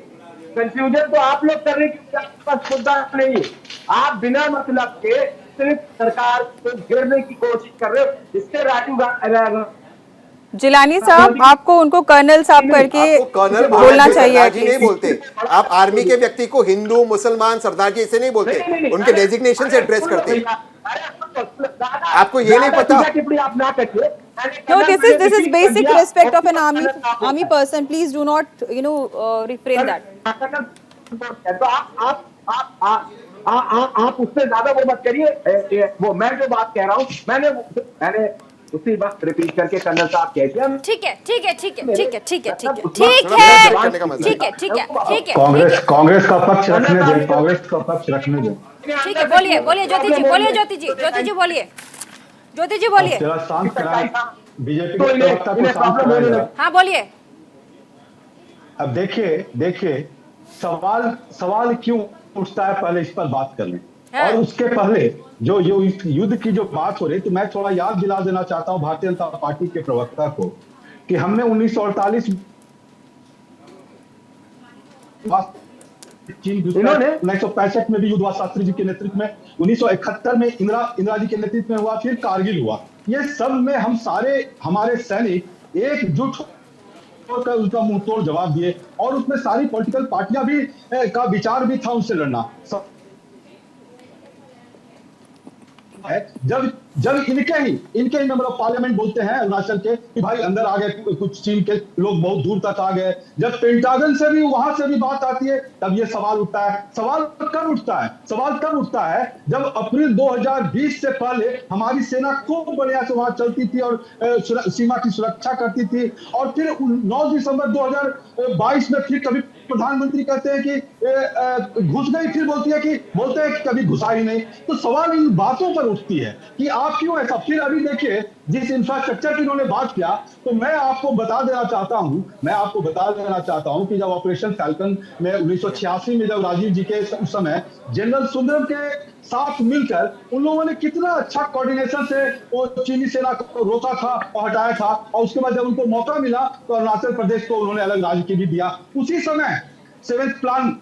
कंफ्यूजन तो आप लोग कर रहे हैं कि आपके पास मुद्दा नहीं है, आप बिना मतलब के सिर्फ सरकार को घेरने की कोशिश कर रहे हो। इससे राजीव जिलानी साहब, आपको उनको कर्नल साहब करके कर्नल बोलना चाहिए। जी नहीं बोलते आप, आर्मी के व्यक्ति को हिंदू, मुसलमान, सरदार जी ऐसे नहीं बोलते, उनके डेजिग्नेशन से एड्रेस करते हैं। आपको ये नहीं पता? आप ना करिए। No, this is basic respect of an army person. Please do not, refrain that. तो आप उससे ज्यादा वो मत करिए। वो मैं जो बात कह रहा हूँ मैंने उसी वक्त रिपीट करके कर्नल साहब कह दिया। ठीक है ठीक है ठीक है ठीक है ठीक है ठीक है ठीक ठीक है है ठीक है ठीक है ठीक है कांग्रेस का पक्ष रखने दें, कांग्रेस का पक्ष रखने दें। ठीक है, बोलिए बोलिए ज्योति जी, बोलिए ज्योति जी, ज्योति जी बोलिए, ज्योति जी बोलिए। जरा शांत कराएं, बीजेपी के प्रवक्ता को शांत कराएं। हाँ बोलिए। अब देखिए सवाल क्यों उठता है, पहले इस पर बात कर लें। हाँ। और उसके पहले जो युद्ध की जो बात हो रही, तो मैं थोड़ा याद दिला देना चाहता हूं भारतीय जनता पार्टी के प्रवक्ता को कि हमने 1948 इन्होंने 1965 में भी युद्ध हुआ शास्त्री जी के नेतृत्व में, 1971 में इंदिरा जी के नेतृत्व में हुआ, फिर कारगिल हुआ। ये सब में हम सारे हमारे सैनिक एकजुट होकर उसका मुंह तोड़ जवाब दिए, और उसमें सारी पॉलिटिकल पार्टियां भी का विचार भी था उनसे लड़ना। जब इनके ही मेंबर ऑफ पार्लियामेंट बोलते हैं अरुणाचल के कि भाई अंदर आ गए, कुछ चीन के लोग बहुत दूर तक आ गए, जब पेंटागन से भी वहां से भी बात आती है, तब ये सवाल उठता है। सवाल कब उठता है जब अप्रैल 2020 से पहले हमारी सेना खूब बढ़िया से वहां चलती थी और सीमा की सुरक्षा करती थी, और फिर 9 दिसंबर 2022 में फिर कभी प्रधानमंत्री कहते हैं कि घुस गई, फिर बोलते हैं कि कभी घुसा ही नहीं। तो सवाल इन बातों पर उठती है कि आप क्यों ऐसा। फिर अभी देखिए जिस इंफ्रास्ट्रक्चर की इन्होंने बात किया, तो मैं आपको बता देना चाहता हूं कि जब ऑपरेशन फैल्कन में 1986 में जब राजीव जी के उस समय जनरल सुंदरम के साथ मिलकर उन लोगों ने कितना अच्छा कोऑर्डिनेशन से वो चीनी सेना को रोका था और हटाया था, और उसके बाद जब उनको मौका मिला तो अरुणाचल प्रदेश को उन्होंने अलग राज्य की भी दिया। उसी समय सेवेंथ प्लान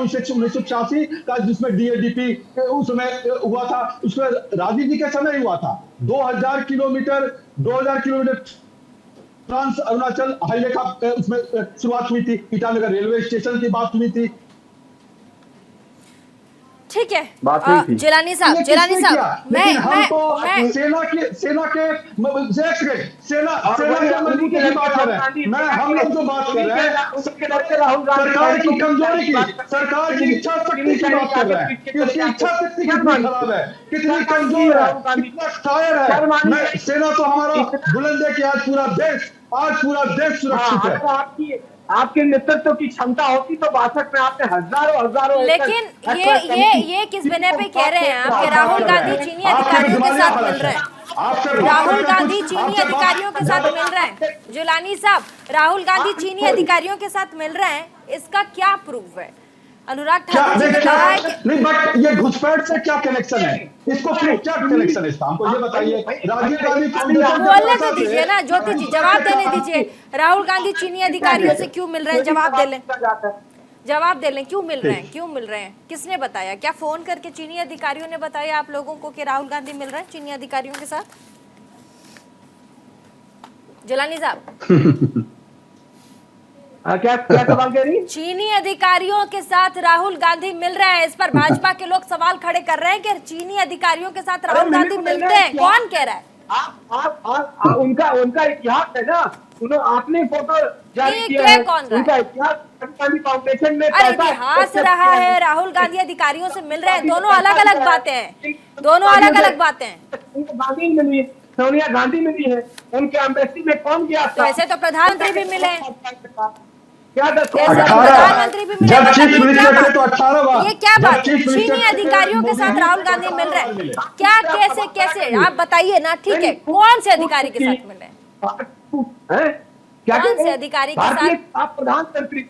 1986 का, जिसमें डीएडीपी उस समय हुआ था, उसमें राजीव जी के समय हुआ था। 2000 किलोमीटर ट्रांस अरुणाचल हाईवे का उसमें शुरुआत हुई थी, ईटानगर रेलवे स्टेशन की बात हुई थी। ठीक है जिलानी साहब मैं सेना की बात कर रहे हैं। हम लोग जो बात कर रहे हैं सरकार की कमजोरी की, सरकार की इच्छा शक्ति की बात कर रहे हैं कि उसकी इच्छा शक्ति कितनी खराब है, कितनी कमजोर है, कितना शायर है। सेना तो हमारा बुलंद है कि आज पूरा देश सुरक्षित है। आपके नेतृत्व की क्षमता होती तो 62 में आपने हजारों लेकिन ये किस बिना पे कह रहे हैं आप कि राहुल गांधी चीनी अधिकारियों के साथ मिल रहे हैं? राहुल गांधी चीनी अधिकारियों के साथ मिल रहे हैं जिलानी साहब, राहुल गांधी चीनी अधिकारियों के साथ मिल रहे हैं, इसका क्या प्रूफ है? अनुराग ठाकुर जी ने कहा है कि नहीं, बट ये घुसपैठ से क्या कनेक्शन है? इसको क्या कनेक्शन है इसका, हमको ये बताइए। राजीव गांधी बोलने तो दीजिए ना ज्योति जी, जवाब देने दीजिए। राहुल गांधी चीनी अधिकारियों से क्यों मिल रहे हैं? जवाब दे लें क्यों मिल रहे हैं? किसने बताया? क्या फोन करके चीनी अधिकारियों ने बताया आप लोगों को कि राहुल गांधी मिल रहे हैं चीनी अधिकारियों के साथ? जिलानी साहब क्या सवाल कह रही? चीनी अधिकारियों के साथ राहुल गांधी मिल रहे हैं, इस पर भाजपा के लोग सवाल खड़े कर रहे हैं कि चीनी अधिकारियों के साथ राहुल गांधी मिलते हैं। कौन कह रहा है? आप उनका इतिहास है ना, आपने फोटो जारी किया है, उनका इतिहास फाउंडेशन में इतिहास रहा है। राहुल गांधी अधिकारियों से मिल रहे हैं, दोनों अलग अलग बातें हैं, दोनों अलग अलग बातें हैं। सोनिया गांधी मिली है, उनके एम्बेसी में कौन गया था? वैसे तो प्रधानमंत्री भी मिले हैं, प्रधानमंत्री भी मिले। ये क्या बात? चीनी अधिकारियों के साथ राहुल गांधी मिल रहे हैं, क्या कैसे आप बताइए ना। ठीक है, कौन से अधिकारी के साथ मिल रहे हैं? कौन से अधिकारी के साथ? आप प्रधानमंत्री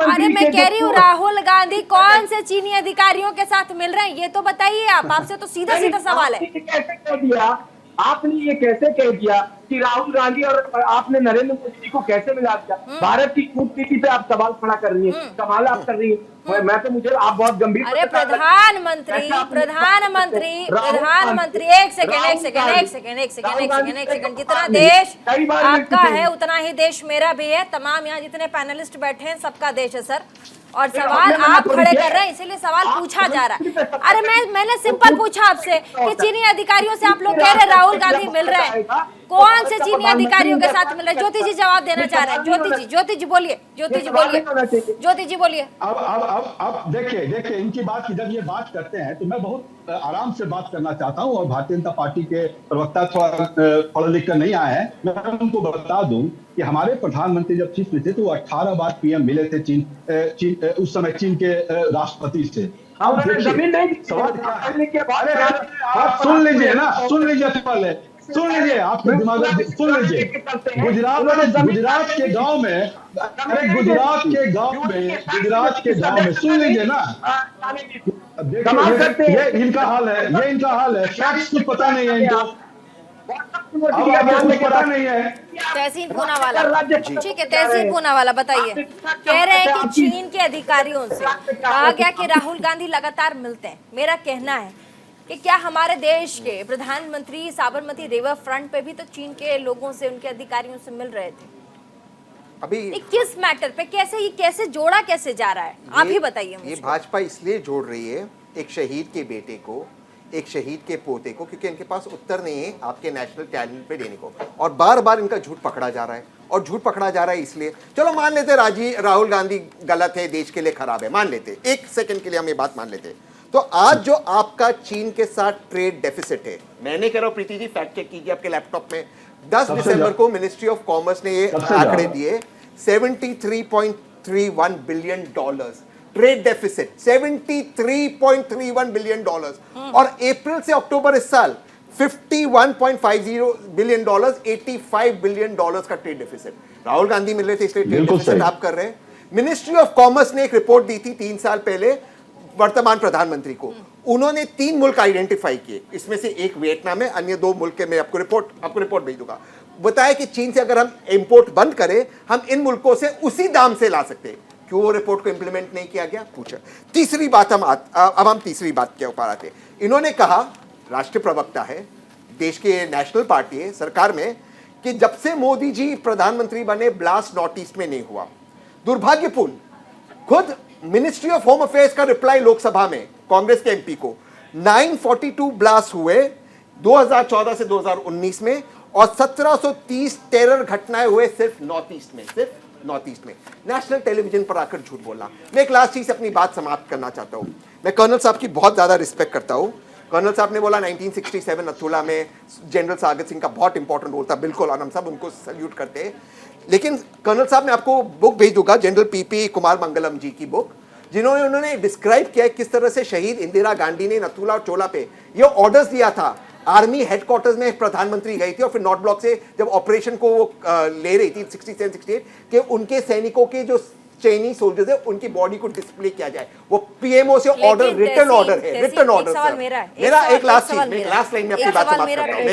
अरे मैं कह रही हूँ राहुल गांधी कौन से चीनी अधिकारियों के साथ मिल रहे हैं, ये तो बताइए आप। आपसे तो सीधा सवाल है। कैसे कह दिया आपने, ये कैसे कह दिया कि राहुल गांधी और आपने नरेंद्र मोदी जी को कैसे मिला दिया? भारत की कूटनीति पे आप सवाल खड़ा कर रही है, कमाल आप कर रही है। मैं तो मुझे आप बहुत गंभीर। अरे प्रधानमंत्री एक सेकंड जितना देश आपका है उतना ही देश मेरा भी है। तमाम यहाँ जितने पैनलिस्ट बैठे हैं सबका देश है सर, और सवाल आप खड़े कर रहे हैं, इसीलिए सवाल पूछा जा रहा है। अरे मैंने सिंपल पूछा आपसे कि चीनी अधिकारियों से आप लोग कह रहे राहुल गांधी मिल रहे हैं, कौन से चीनी अधिकारियों के साथ मिल रहे? ज्योति जी जवाब देना चाह रहे हैं। ज्योति जी बोलिए, ज्योति जी बोलिए। अब देखिए इनकी बात की जब ये बात करते हैं तो मैं बहुत आराम से बात करना चाहता हूं, और भारतीय जनता पार्टी के प्रवक्ता थोड़ा पढ़ लिख कर नहीं आए हैं। मैं उनको बता दूं कि हमारे प्रधानमंत्री जब चीफ में थे तो वो 18 बार पीएम मिले थे चीन उस समय चीन के राष्ट्रपति से। अब सवाल क्या है? आप सुन लीजिए ना, सुन लीजिए पहले, सुन लीजिए, आपके दिमाग में सुन लीजिए। गुजरात के गांव में, अरे गुजरात के गांव में सुन लीजिए ना। देखिए ये इनका हाल है, फैक्ट्स कुछ पता नहीं है इनको, कुछ पता नहीं है। तहसीन पूनावाला, ठीक है, तहसीन पूनावाला बताइए। कह रहे हैं कि चीन के अधिकारियों से कहा गया कि राहुल गांधी लगातार मिलते हैं। मेरा कहना है कि क्या हमारे देश के प्रधानमंत्री साबरमती रिवर फ्रंट पे भी तो चीन के लोगों से, उनके अधिकारियों से मिल रहे थे? अभी किस मैटर पे, कैसे जोड़ा कैसे जा रहा है, आप ही बताइए मुझे। ये भाजपा इसलिए जोड़ रही है एक शहीद के बेटे को, एक शहीद के पोते को, क्योंकि इनके पास उत्तर नहीं है आपके नेशनल टैलेंट पे देने को, और बार बार इनका झूठ पकड़ा जा रहा है। और झूठ पकड़ा जा रहा है इसलिए, चलो मान लेते राहुल गांधी गलत है, देश के लिए खराब है, मान लेते, एक सेकंड के लिए हम ये बात मान लेते। तो आज जो आपका चीन के साथ ट्रेड डेफिसिट है, मैंने कह रहा हूं प्रीति जी फैक्ट चेक कीजिए आपके लैपटॉप में, 10 दिसंबर को मिनिस्ट्री ऑफ कॉमर्स ने ये आंकड़े दिए, $73.31 बिलियन ट्रेड डेफिसिट, $73.31 बिलियन, और अप्रैल से अक्टूबर इस साल $51.50 बिलियन, $85 बिलियन का ट्रेड डेफिसिट। राहुल गांधी मिल रहे थे इसलिए ट्रेड डेफिसिट आप कर रहे हैं। मिनिस्ट्री ऑफ कॉमर्स ने एक रिपोर्ट दी थी 3 साल पहले वर्तमान प्रधानमंत्री को, उन्होंने 3 मुल्क आइडेंटिफाई किए, इसमें से एक वियतनाम है, अन्य 2 मुल्क के मैं आपको रिपोर्ट भेज दूंगा। बताया कि चीन से अगर हम इंपोर्ट बंद करें, हम इन मुल्कों से उसी दाम से ला सकते हैं। क्यों वो रिपोर्ट को इंप्लीमेंट नहीं किया गया, पूछा। तीसरी बात हम तीसरी बात के ऊपर आते। इन्होंने कहा, राष्ट्रीय प्रवक्ता है, देश के नेशनल पार्टी है सरकार में, कि जब से मोदी जी प्रधानमंत्री बने ब्लास्ट नॉर्थ ईस्ट में नहीं हुआ, दुर्भाग्यपूर्ण। खुद मिनिस्ट्री ऑफ होम अफेयर्स का रिप्लाई लोकसभा में कांग्रेस के एमपी को, 942 ब्लास्ट हुए 2014 से 2019 में, और 1730 टेरर घटनाएं हुए सिर्फ नॉर्थ ईस्ट में। नेशनल टेलीविजन पर आकर झूठ बोलना। मैं एक लास्ट चीज अपनी बात समाप्त करना चाहता हूं। मैं कर्नल साहब की बहुत ज्यादा रिस्पेक्ट करता हूं। कर्नल साहब ने बोला 1967 नथुला में जनरल सागर सिंह का बहुत इंपॉर्टेंट रोल था, बिल्कुल, और हम सब उनको सल्यूट करते हैं। लेकिन कर्नल साहब, मैं आपको बुक भेज दूंगा, जनरल पीपी कुमार मंगलम जी की बुक, जिन्होंने उन्होंने डिस्क्राइब किया है किस तरह से शहीद इंदिरा गांधी ने नथुला और चोला पे ये ऑर्डर्स दिया था। आर्मी हेडक्वार्टर्स में प्रधानमंत्री गई थी, और फिर नॉर्थ ब्लॉक से जब ऑपरेशन को वो ले रही थी 67-68 कि उनके सैनिकों के जो चाइनीज सोल्जर्स है उनकी बॉडी को डिस्प्ले किया जाए। वो पीएमओ से ऑर्डर, रिटर्न ऑर्डर है, रिटर्न ऑर्डर। मेरा एक लास्ट लाइन में अपनी बात समाप्त करता हूं।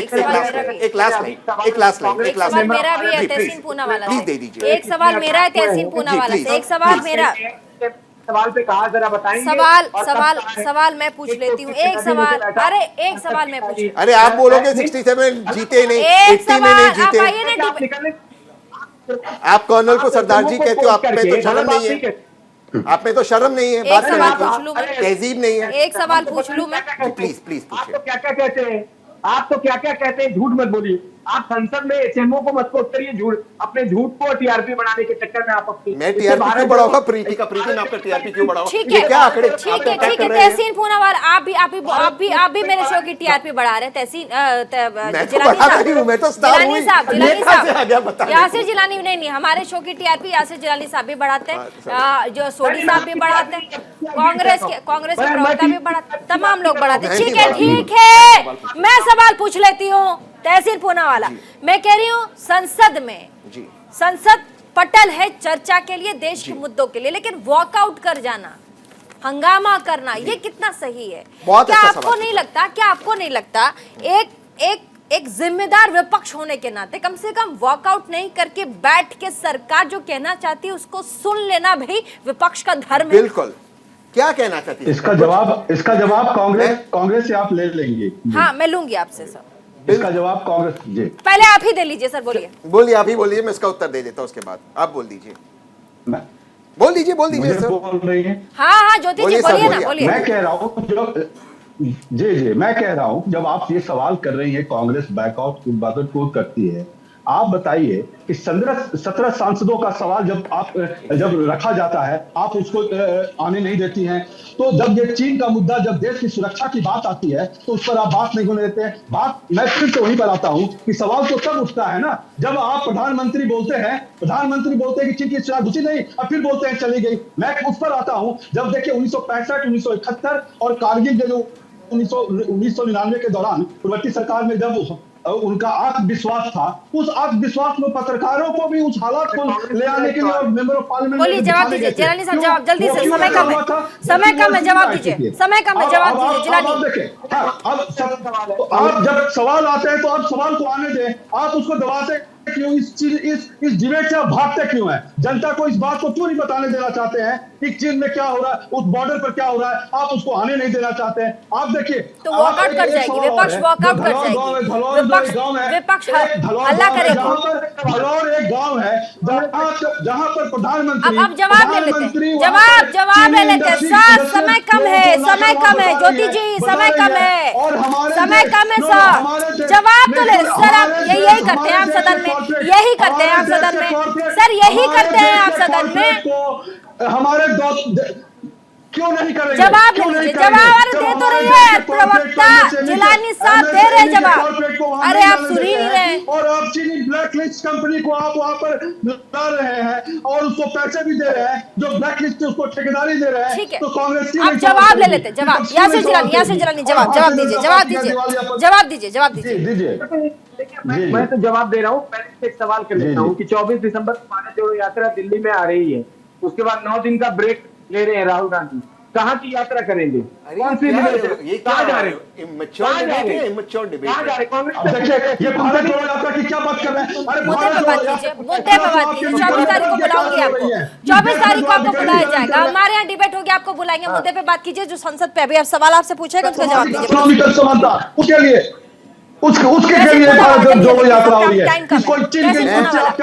एक लास्ट लाइन मेरा भी है तहसीन पूनावाला, प्लीज दे दीजिए। एक सवाल मेरा है तहसीन पूनावाला से, एक सवाल मेरा, सवाल पे कहा जरा बताएंगे। सवाल मैं पूछ लेती हूँ, एक सवाल, अरे एक सवाल मैं पूछ, अरे आप बोलोगे 67 जीते नहीं, 80 में नहीं जीते। आप कर्नल को सरदार जी कहते हो, आप में तो शर्म नहीं है, आप में तो शर्म नहीं है, बात करने की तहजीब नहीं है। एक सवाल पूछ लूं मैं, प्लीज पूछिए। आप तो क्या क्या कहते हैं, झूठ मत बोलिए। आप संसद में एचएमओ को मत करिए झूठ, अपने झूठ को टीआरपी बनाने के चक्कर में आप मैं टीआरपी क्यों बढ़ाऊंगा? प्रीति में आपका टीआरपी क्यों बढ़ाऊंगा? ठीक है, क्या आंकड़े ठीक है तहसीन पूनावाला, आप भी मेरे शो की टीआरपी बढ़ा रहे हैं। तहसीन यासिर जिलानी नहीं, हमारे शो की टीआरपी यासिर जिलानी साहब भी बढ़ाते हैं, जो सोडी साहब भी बढ़ाते हैं, कांग्रेस के प्रवक्ता भी बढ़ाते, तमाम लोग बढ़ाते हैं। ठीक है, मैं सवाल पूछ लेती हूँ तहसीन पूनावाला। मैं कह रही हूँ संसद पटल है चर्चा के लिए, देश के मुद्दों के लिए, लेकिन वॉकआउट कर जाना, हंगामा करना, ये कितना सही है? क्या आपको नहीं लगता एक जिम्मेदार विपक्ष होने के नाते कम से कम वॉकआउट नहीं करके बैठ के सरकार जो कहना चाहती है उसको सुन लेना भी विपक्ष का धर्म है? बिल्कुल। क्या कहना चाहती है? इसका जवाब कांग्रेस से आप ले लेंगे। हाँ, मैं लूंगी आपसे सर इसका जवाब कांग्रेस। जी, पहले आप ही दे लीजिए सर, बोलिए आप ही बोलिए, मैं इसका उत्तर दे देता हूँ, उसके बाद आप बोल दीजिए। बोल दीजिए सर। बोल रही है। हाँ ज्योति जी बोलिए ना, बोलिए। मैं कह रहा हूँ जी मैं कह रहा हूं, जब आप ये सवाल कर रही हैं कांग्रेस बैकआउट क्यों करती है, आप बताइए कि 17 सांसदों का सवाल जब रखा जाता है, आप उसको आने नहीं देती हैं। तो जब ये चीन का मुद्दा, जब देश की सुरक्षा की बात आती है, तो उस पर आप बात नहीं होने देते हैं। मैं फिर से वहीं पर आता हूं कि सवाल तो तब उठता है ना, जब आप प्रधानमंत्री बोलते हैं कि चीन की सुरक्षा घुसी नहीं, और फिर बोलते हैं चली गई। मैं उस पर आता हूं, जब देखिए 1965, 1971 और कारगिल के जो 1999 के दौरान पूर्ववर्ती सरकार में जब उनका आत्मविश्वास था, उस आत्मविश्वास में पत्रकारों को भी उस हालात को ले आने के लिए और मेंबर ऑफ पार्लियामेंट बोलिए, जवाब दीजिए जिलानी साहब, जवाब जल्दी से, समय कम है, समय कम है, जवाब दीजिए, समय कम है, जवाब दीजिए जिलानी। अब आप जब सवाल आते हैं तो आप सवाल को आने दें, आप उसको दबाते क्यों? इस डिबेट से आप भागते क्यों हैं? जनता को इस बात को क्यों नहीं बताने देना चाहते हैं कि चीन में क्या हो रहा है, उस बॉर्डर पर क्या हो रहा है, आप उसको आने नहीं देना चाहते हैं। आप देखिए, तो वॉकआउट कर जाएगी, विपक्ष वॉकआउट कर जाएगी, विपक्ष हल्ला करेगी। भलौर एक गांव है जहां पर प्रधानमंत्री, अब जवाब ले लेते हैं, जवाब ले लेते हैं सर, समय कम है, ज्योति जी समय कम है, सर, जवाब तो ले सर। आप यही करते हैं आप सदन में, यही करते हैं आप सदन में, सर यही करते हैं आप सदन में। हमारे क्यों नहीं करेंगे? जवाब दे तो रही है प्रवक्ता जिलानी साहब, दे रहे जवाब। अरे आप सुन ही नहीं रहे। और आप चीनी ब्लैकलिस्ट कंपनी को आप वहां पर ला रहे हैं और उसको पैसे भी दे रहे हैं, जो ब्लैकलिस्ट है उसको ठेकेदारी दे रहे हैं। ठीक है, तो कांग्रेस आप जवाब ले लेते, जवाब यहाँ से जिलानी जवाब दीजिए। मैं तो जवाब दे रहा हूँ। पहले एक सवाल कर लेता हूँ कि 24 दिसंबर को भारत जोड़ो यात्रा दिल्ली में आ रही है, उसके बाद 9 दिन का ब्रेक ले रहे हैं राहुल गांधी, कहाँ की यात्रा करेंगे? कौन सी कहाँ जा रहे हो? ये भारत जोड़ो यात्रा की क्या बात कर रहे हैं? अरे मुद्दे पे बात कीजिए, 24 तारीख को बुलाऊंगी आपको, 24 तारीख को आपको बुलाया जाएगा, हमारे यहाँ डिबेट होगी, आपको बुलाएंगे। मुद्दे पे बात कीजिए, जो संसद पे अभी आप सवाल आपसे पूछेगा उसका जवाब दीजिए। उसके लिए भारत जोड़ो यात्रा हो रही है।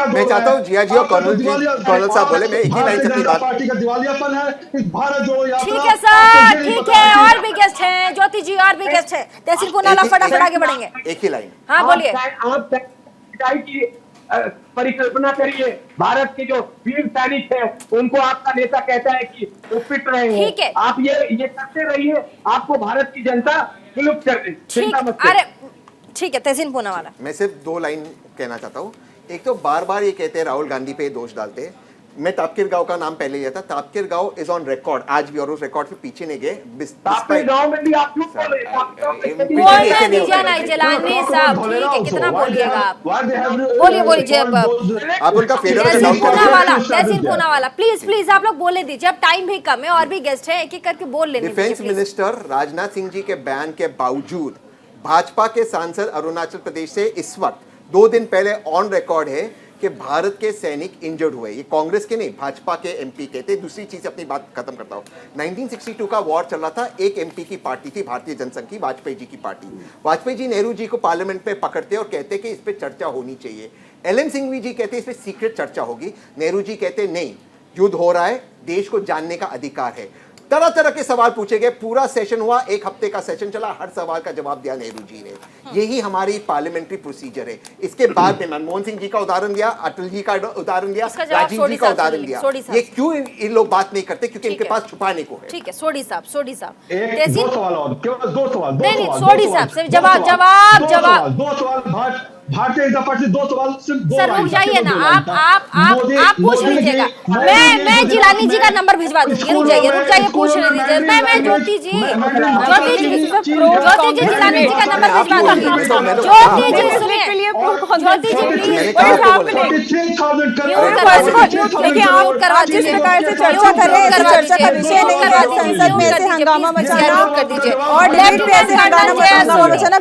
मैं चाहता हूँ जिया जी और कर्नल साहब बोले, मैं एक ही लाइन से अपनी बात। पार्टी का दिवालियापन है इस भारत जोड़ो यात्रा। ठीक है सर, ठीक है, और भी गेस्ट हैं, ज्योति जी और भी गेस्ट हैं, तहसील पुनाला फटाफट आगे बढ़ेंगे। एक ही लाइन, हाँ बोलिए। आप की परिकल्पना करिए, भारत के जो वीर सैनिक है उनको आपका नेता कहता है कि वो पिट रहे हैं। ठीक है, आप ये करते रहिए, आपको भारत की जनता विलुप्त कर दे। अरे ठीक है, तहसीन पूनावाला। मैं सिर्फ 2 लाइन कहना चाहता हूँ। एक तो बार बार ये कहते हैं राहुल गांधी पे दोष डालते हैं। मैं तापकीर गांव का नाम पहले लिया था, तापकीर गांव इज ऑन रिकॉर्ड आज भी, और उस रिकॉर्ड पे पीछे नहीं गए। तापकीर गांव में भी आप बोलने दीजिए ना जिलानी साहब, ठीक है, कितना बोलिएगा आप, बोलिए आप उनका तहसील पूनावाला, प्लीज आप लोग बोलने दीजिए, अब टाइम भी कम है और भी गेस्ट है, एक एक करके बोल लेने दीजिए। डिफेंस मिनिस्टर राजनाथ सिंह जी के बयान के बावजूद भाजपा के सांसद अरुणाचल प्रदेश से इस वक्त 2 दिन पहले ऑन रिकॉर्ड है कि भारत के सैनिक इंजर्ड हुए। ये कांग्रेस के नहीं, भाजपा के एमपी कहते। दूसरी चीज अपनी बात खत्म करता हूँ। 1962 का वॉर चल रहा था, एक एमपी की पार्टी थी भारतीय जनसंघ की, वाजपेयी जी की पार्टी। वाजपेयी जी नेहरू जी को पार्लियामेंट में पकड़ते और कहते कि इस पर चर्चा होनी चाहिए। LM सिंघवी जी कहते इस पर सीक्रेट चर्चा होगी। नेहरू जी कहते नहीं, युद्ध हो रहा है, देश को जानने का अधिकार है। तरह तरह के सवाल पूछे गए, पूरा सेशन हुआ, 1 हफ्ते का सेशन चला, हर सवाल का जवाब दिया नेहरू जी ने। यही हमारी पार्लियामेंट्री प्रोसीजर है। इसके बाद में मनमोहन सिंह जी का उदाहरण दिया, अटल जी का उदाहरण दिया, राजीव जी का उदाहरण दिया। ये क्यों इन लोग बात नहीं करते? क्योंकि इनके पास छुपाने को है। ठीक है, सोडी साहब, 2 सवाल और, केवल 2 सवाल। नहीं, सोडी साहब से जवाब। 2 सवाल भारतीय जनता पार्टी 2 सवाल सर रुक जाइए ना, आप पूछ लीजिएगा, मैं जिलानी जी का नंबर भिजवा दूंगी। रुक जाइए पूछ लीजिए। मैं ज्योति जी जिलानी जी का नंबर भिजवा दूंगी। ज्योति जी सुनिए, ज्योति जी प्लीज करवा दीजिए, जिस प्रकार से चर्चा कर रहे हैं, चर्चा का विषय नहीं है, संसद में ऐसे हंगामा मचा कर दीजिए और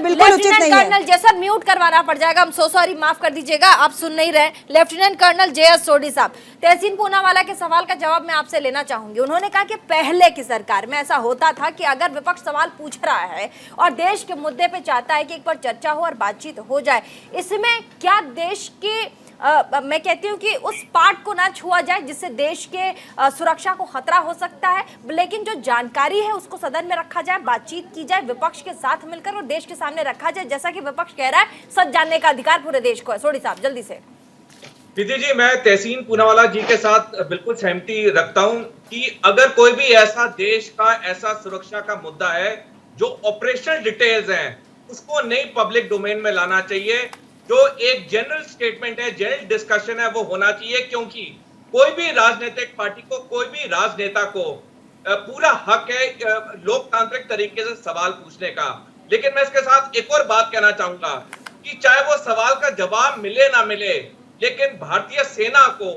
बिल्कुल उचित नहीं है। कर्नल जैसा म्यूट करवाना पड़ जाएगा, हम सो सॉरी, माफ कर दीजिएगा, आप सुन नहीं रहे। लेफ्टिनेंट कर्नल JS सोडी साहब, तहसीन पूनावाला के सवाल का जवाब मैं आपसे लेना चाहूंगी। उन्होंने कहा कि पहले की सरकार में ऐसा होता था कि अगर विपक्ष सवाल पूछ रहा है और देश के मुद्दे पे चाहता है कि एक बार चर्चा हो और बातचीत हो जाए, इसमें क्या देश की मैं कहती हूँ कि उस पार्ट को ना छुआ जाए जिससे देश के सुरक्षा को खतरा हो सकता है, लेकिन जो जानकारी है उसको सदन में रखा जाए, बातचीत की जाए विपक्ष के साथ मिलकर और देश के सामने रखा जाए, जैसा कि विपक्ष कह रहा है सच जानने का अधिकार पूरे देश को है। सोडी साहब जल्दी से। प्रीति जी, मैं तहसीन पूनावाला जी के साथ बिल्कुल सहमति रखता हूं कि अगर कोई भी ऐसा देश का ऐसा सुरक्षा का मुद्दा है जो ऑपरेशनल डिटेल्स हैं, उसको नई पब्लिक डोमेन में लाना चाहिए। जो एक जनरल स्टेटमेंट है, जनरल डिस्कशन है, वो होना चाहिए, क्योंकि कोई भी राजनीतिक पार्टी को, कोई भी राजनेता को पूरा हक है लोकतांत्रिक तरीके से सवाल पूछने का। लेकिन मैं इसके साथ एक और बात कहना चाहूंगा कि चाहे वो सवाल का जवाब मिले ना मिले, लेकिन भारतीय सेना को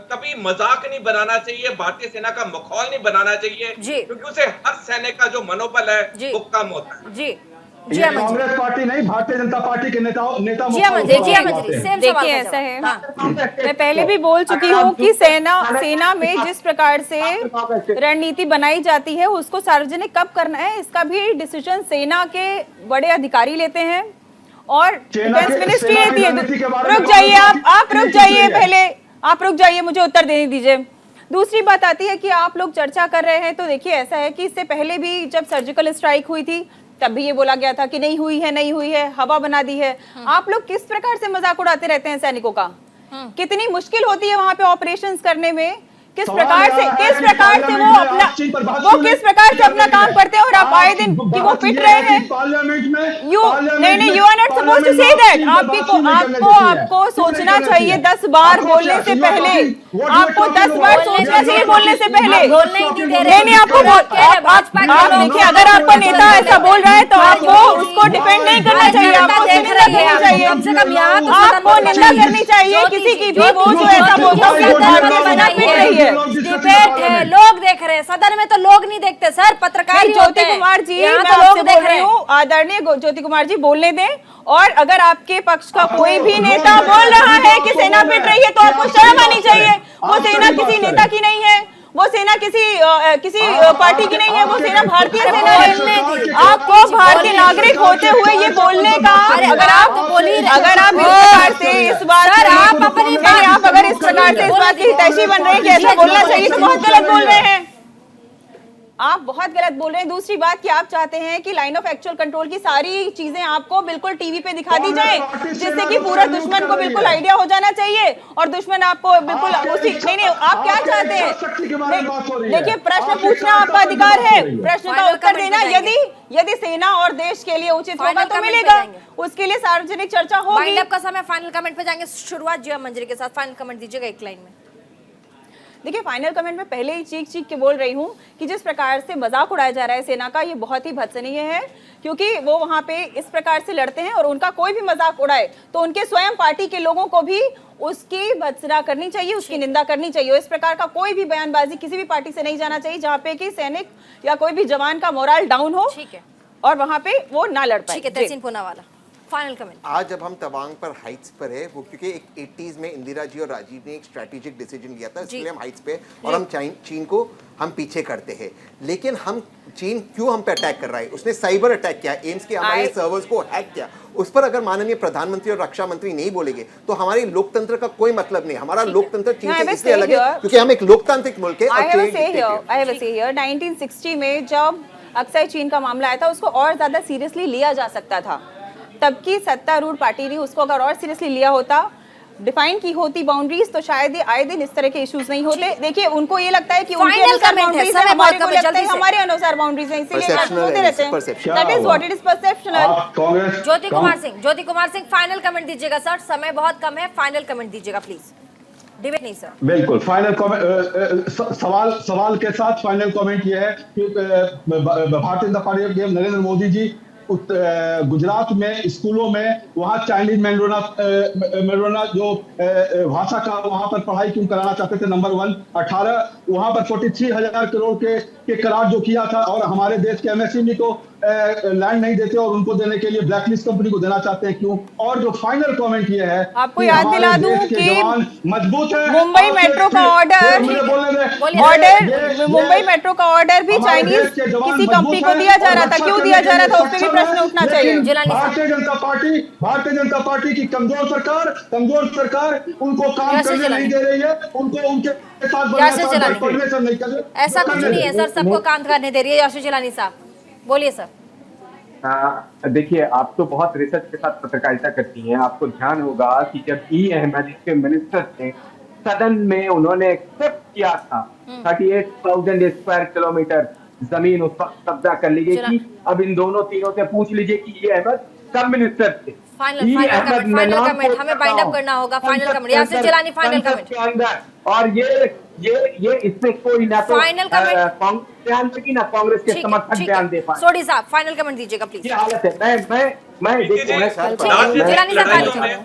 कभी मजाक नहीं बनाना चाहिए, भारतीय सेना का मखौल नहीं बनाना चाहिए, क्योंकि उसे हर सैनिक का जो मनोबल है वो कम होता है। जी कांग्रेस पार्टी नहीं, भारतीय जनता पार्टी के नेता देखिए ऐसा है, मैं पहले भी बोल चुकी हूँ कि सेना में जिस प्रकार से रणनीति बनाई जाती है उसको सार्वजनिक कब करना है इसका भी डिसीजन सेना के बड़े अधिकारी लेते हैं और डिफेंस मिनिस्ट्री लेती है। रुक जाइए आप रुक जाइए, पहले आप रुक जाइए, मुझे उत्तर देने दीजिए। दूसरी बात आती है कि आप लोग चर्चा कर रहे हैं, तो देखिए ऐसा है कि इससे पहले भी जब सर्जिकल स्ट्राइक हुई थी तब भी ये बोला गया था कि नहीं हुई है, हवा बना दी है। आप लोग किस प्रकार से मजाक उड़ाते रहते हैं सैनिकों का, कितनी मुश्किल होती है वहां पे ऑपरेशंस करने में, किस प्रकार से वो किस प्रकार से अपना काम करते हैं और आप आए दिन कि वो पिट रहे हैं। You are not supposed to say that. आपको सोचना चाहिए 10 बार बोलने से पहले, आपको 10 बार सोचना चाहिए बोलने से पहले। नहीं आपको आप देखिए, अगर आपका नेता ऐसा बोल रहा है तो आपको उसको डिफेंड नहीं करना चाहिए, आपको निंदा करनी चाहिए, आपको निंदा करनी चाहिए किसी की भी, वो जो ऐसा बोलता है पिट रही है। डिबेट है, लोग देख रहे हैं, सदन में तो लोग नहीं देखते सर, पत्रकार ज्योति कुमार जी, मैं लोग देख रहे हूँ, आदरणीय ज्योति कुमार जी बोलने दें। और अगर आपके पक्ष का कोई भी नेता बोल रहा है कि सेना पिट रही है तो आपको शर्म आनी चाहिए। वो सेना किसी नेता की नहीं है, वो सेना किसी पार्टी की नहीं है, वो सेना भारतीय सेना है। आपको भारतीय नागरिक होते हुए ये बोलने का, अगर आप इस प्रकार से इस बात आप अगर इस प्रकार से इस बात की हितैषी बन रहे हैं कि ऐसा बोलना चाहिए तो बहुत गलत बोल रहे हैं, आप बहुत गलत बोल रहे हैं। दूसरी बात कि आप चाहते हैं कि लाइन ऑफ एक्चुअल कंट्रोल की सारी चीजें आपको बिल्कुल टीवी पे दिखा दी जाए, जिससे कि पूरा दुश्मन को बिल्कुल आइडिया हो जाना चाहिए और दुश्मन आपको बिल्कुल उसी नहीं आप क्या चाहते हैं। देखिए, प्रश्न पूछना आपका अधिकार है, प्रश्न का उत्तर देना यदि सेना और देश के लिए उचित होगा तो मिलेगा, उसके लिए सार्वजनिक चर्चा होगी। का समय फाइनल कमेंट पे जाएंगे, शुरुआत जिया मंजरी के साथ, फाइनल कमेंट दीजिएगा एक लाइन में। देखिए, फाइनल कमेंट में पहले ही चीख के बोल रही हूँ कि जिस प्रकार से मजाक उड़ाया जा रहा है सेना का, ये बहुत ही भत्सनीय है, क्योंकि वो वहाँ पे इस प्रकार से लड़ते हैं और उनका कोई भी मजाक उड़ाए तो उनके स्वयं पार्टी के लोगों को भी उसकी भत्सना करनी चाहिए, उसकी निंदा करनी चाहिए। इस प्रकार का कोई भी बयानबाजी किसी भी पार्टी से नहीं जाना चाहिए जहाँ पे कि सैनिक या कोई भी जवान का मोरल डाउन हो और वहाँ पे वो ना लड़ पाए। तहसीन पूनावाला, फाइनल कमेंट। आज जब हम तवांग पर हाइट्स पर है, वो क्योंकि एक 80s में इंदिरा जी और राजीव ने एक स्ट्रैटेजिक डिसीजन लिया था, इसलिए हम हाइट्स पे और हम चीन को हम पीछे करते हैं। लेकिन हम चीन क्यों हम पे अटैक कर रहा है? उसने साइबर अटैक किया, एम्स के हमारे सर्वर्स को हैक किया। उस पर अगर माननीय प्रधानमंत्री और रक्षा मंत्री नहीं बोलेंगे तो हमारे लोकतंत्र का कोई मतलब नहीं। हमारा लोकतंत्र चीन से इसलिए अलग है क्योंकि हम एक लोकतांत्रिक मुल्क है। 1960 में जब अक्सर चीन का मामला आया था, उसको और ज्यादा सीरियसली लिया जा सकता था। तब की सत्तारूढ़ पार्टी ने उसको अगर और सीरियसली लिया होता, डिफाइन की होती बाउंड्रीज, तो शायद आए दिन इस तरह के इश्यूज नहीं होते। देखिए, उनको ये लगता है कि उनके अनुसार बाउंड्रीज है, हमारे को लगता है हमारे अनुसार बाउंड्रीज है, इसीलिए होते रहते हैं। That is what it is perceptual. Jyoti Kumar Singh final comment दीजिएगा सर, समय बहुत कम है, फाइनल कमेंट दीजिएगा प्लीज। डिबेट नहीं सर, बिल्कुल फाइनल कमेंट। सवाल के साथ फाइनल कमेंट ये है कि भारतीय जनता पार्टी के नरेंद्र मोदी जी गुजरात में स्कूलों में वहाँ चाइनीज मेलोना जो भाषा का वहाँ पर पढ़ाई क्यों कराना चाहते थे? नंबर 1। 18 वहाँ पर 43,000 करोड़ के के करार जो किया था और हमारे देश के एमएसएमई को लैंड नहीं देते और उनको देने के लिए ब्लैकलिस्ट कंपनी को देना चाहते हैं, क्यों? और जो फाइनल कमेंट ये है, आपको याद दिला दूं कि मजबूत है। मुंबई मेट्रो का ऑर्डर मुंबई मेट्रो का ऑर्डर भी चाइनीज किसी कंपनी को दिया जा रहा था, क्यों दिया जा रहा था, उस पर भी प्रश्न उठना चाहिए। भारतीय जनता पार्टी की कमजोर सरकार उनको काम करने नहीं दे रही है, उनको उनके साथ कोऑर्डिनेशन नहीं कर रही। ऐसा कुछ नहीं है सर, सबको काम करने दे रही है। यासिर जिलानी साहब बोलिए सर। देखिए, आप तो बहुत रिसर्च के साथ पत्रकारिता करती हैं, आपको ध्यान होगा कि जब अहमद के मिनिस्टर थे सदन में, उन्होंने एक्सेप्ट किया था 38,000 स्क्वायर किलोमीटर जमीन उस वक्त कब्जा कर ली गई थी। अब इन तीनों से पूछ लीजिए कि अहमद कब मिनिस्टर थे। फाइनल कमेंट हमें बाइंड अप करना होगा। Final comment Yasir Jilani, final comment के अंदर। और ये इसमें कोई ना तो फाइनल कमेंट बयान की ना कांग्रेस के समर्थक बयान दे पाए। सोडी साहब फाइनल कमेंट दीजिएगा प्लीज। ये हालत है। मैं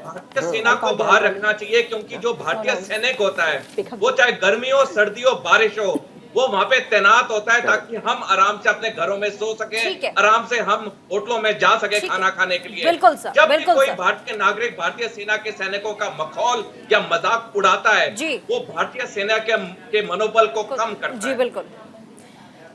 भारतीय सेना को बाहर रखना चाहिए, क्योंकि जो भारतीय सैनिक होता है वो चाहे गर्मी हो, सर्दी हो, बारिश हो, वो वहाँ पे तैनात होता है ताकि हम आराम से अपने घरों में सो सके, आराम से हम होटलों में जा सके खाना खाने के लिए। बिल्कुल सर, जब बिल्कुल कोई सर। भारतीय नागरिक भारतीय सेना के सैनिकों का मखौल या मजाक उड़ाता है, वो भारतीय सेना के मनोबल को कम करता है। जी बिल्कुल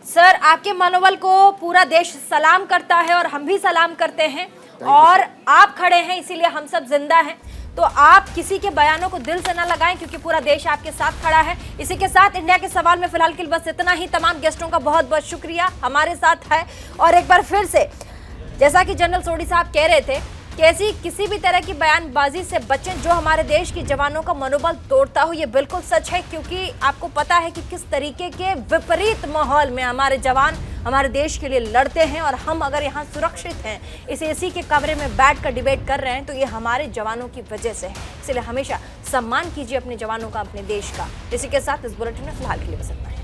सर, आपके मनोबल को पूरा देश सलाम करता है और हम भी सलाम करते हैं, और आप खड़े हैं इसीलिए हम सब जिंदा हैं। तो आप किसी के बयानों को दिल से ना लगाएं, क्योंकि पूरा देश आपके साथ खड़ा है। इसी के साथ इंडिया के सवाल में फिलहाल के लिए बस इतना ही। तमाम गेस्टों का बहुत बहुत शुक्रिया हमारे साथ है। और एक बार फिर से, जैसा कि जनरल सोडी साहब कह रहे थे कि ऐसी किसी भी तरह की बयानबाजी से बचें जो हमारे देश के जवानों का मनोबल तोड़ता हो। ये बिल्कुल सच है, क्योंकि आपको पता है कि किस तरीके के विपरीत माहौल में हमारे जवान हमारे देश के लिए लड़ते हैं, और हम अगर यहाँ सुरक्षित हैं, इस एसी के कमरे में बैठकर डिबेट कर रहे हैं, तो ये हमारे जवानों की वजह से है। इसलिए हमेशा सम्मान कीजिए अपने जवानों का, अपने देश का। इसी के साथ इस बुलेटिन में फिलहाल के लिए बस इतना ही।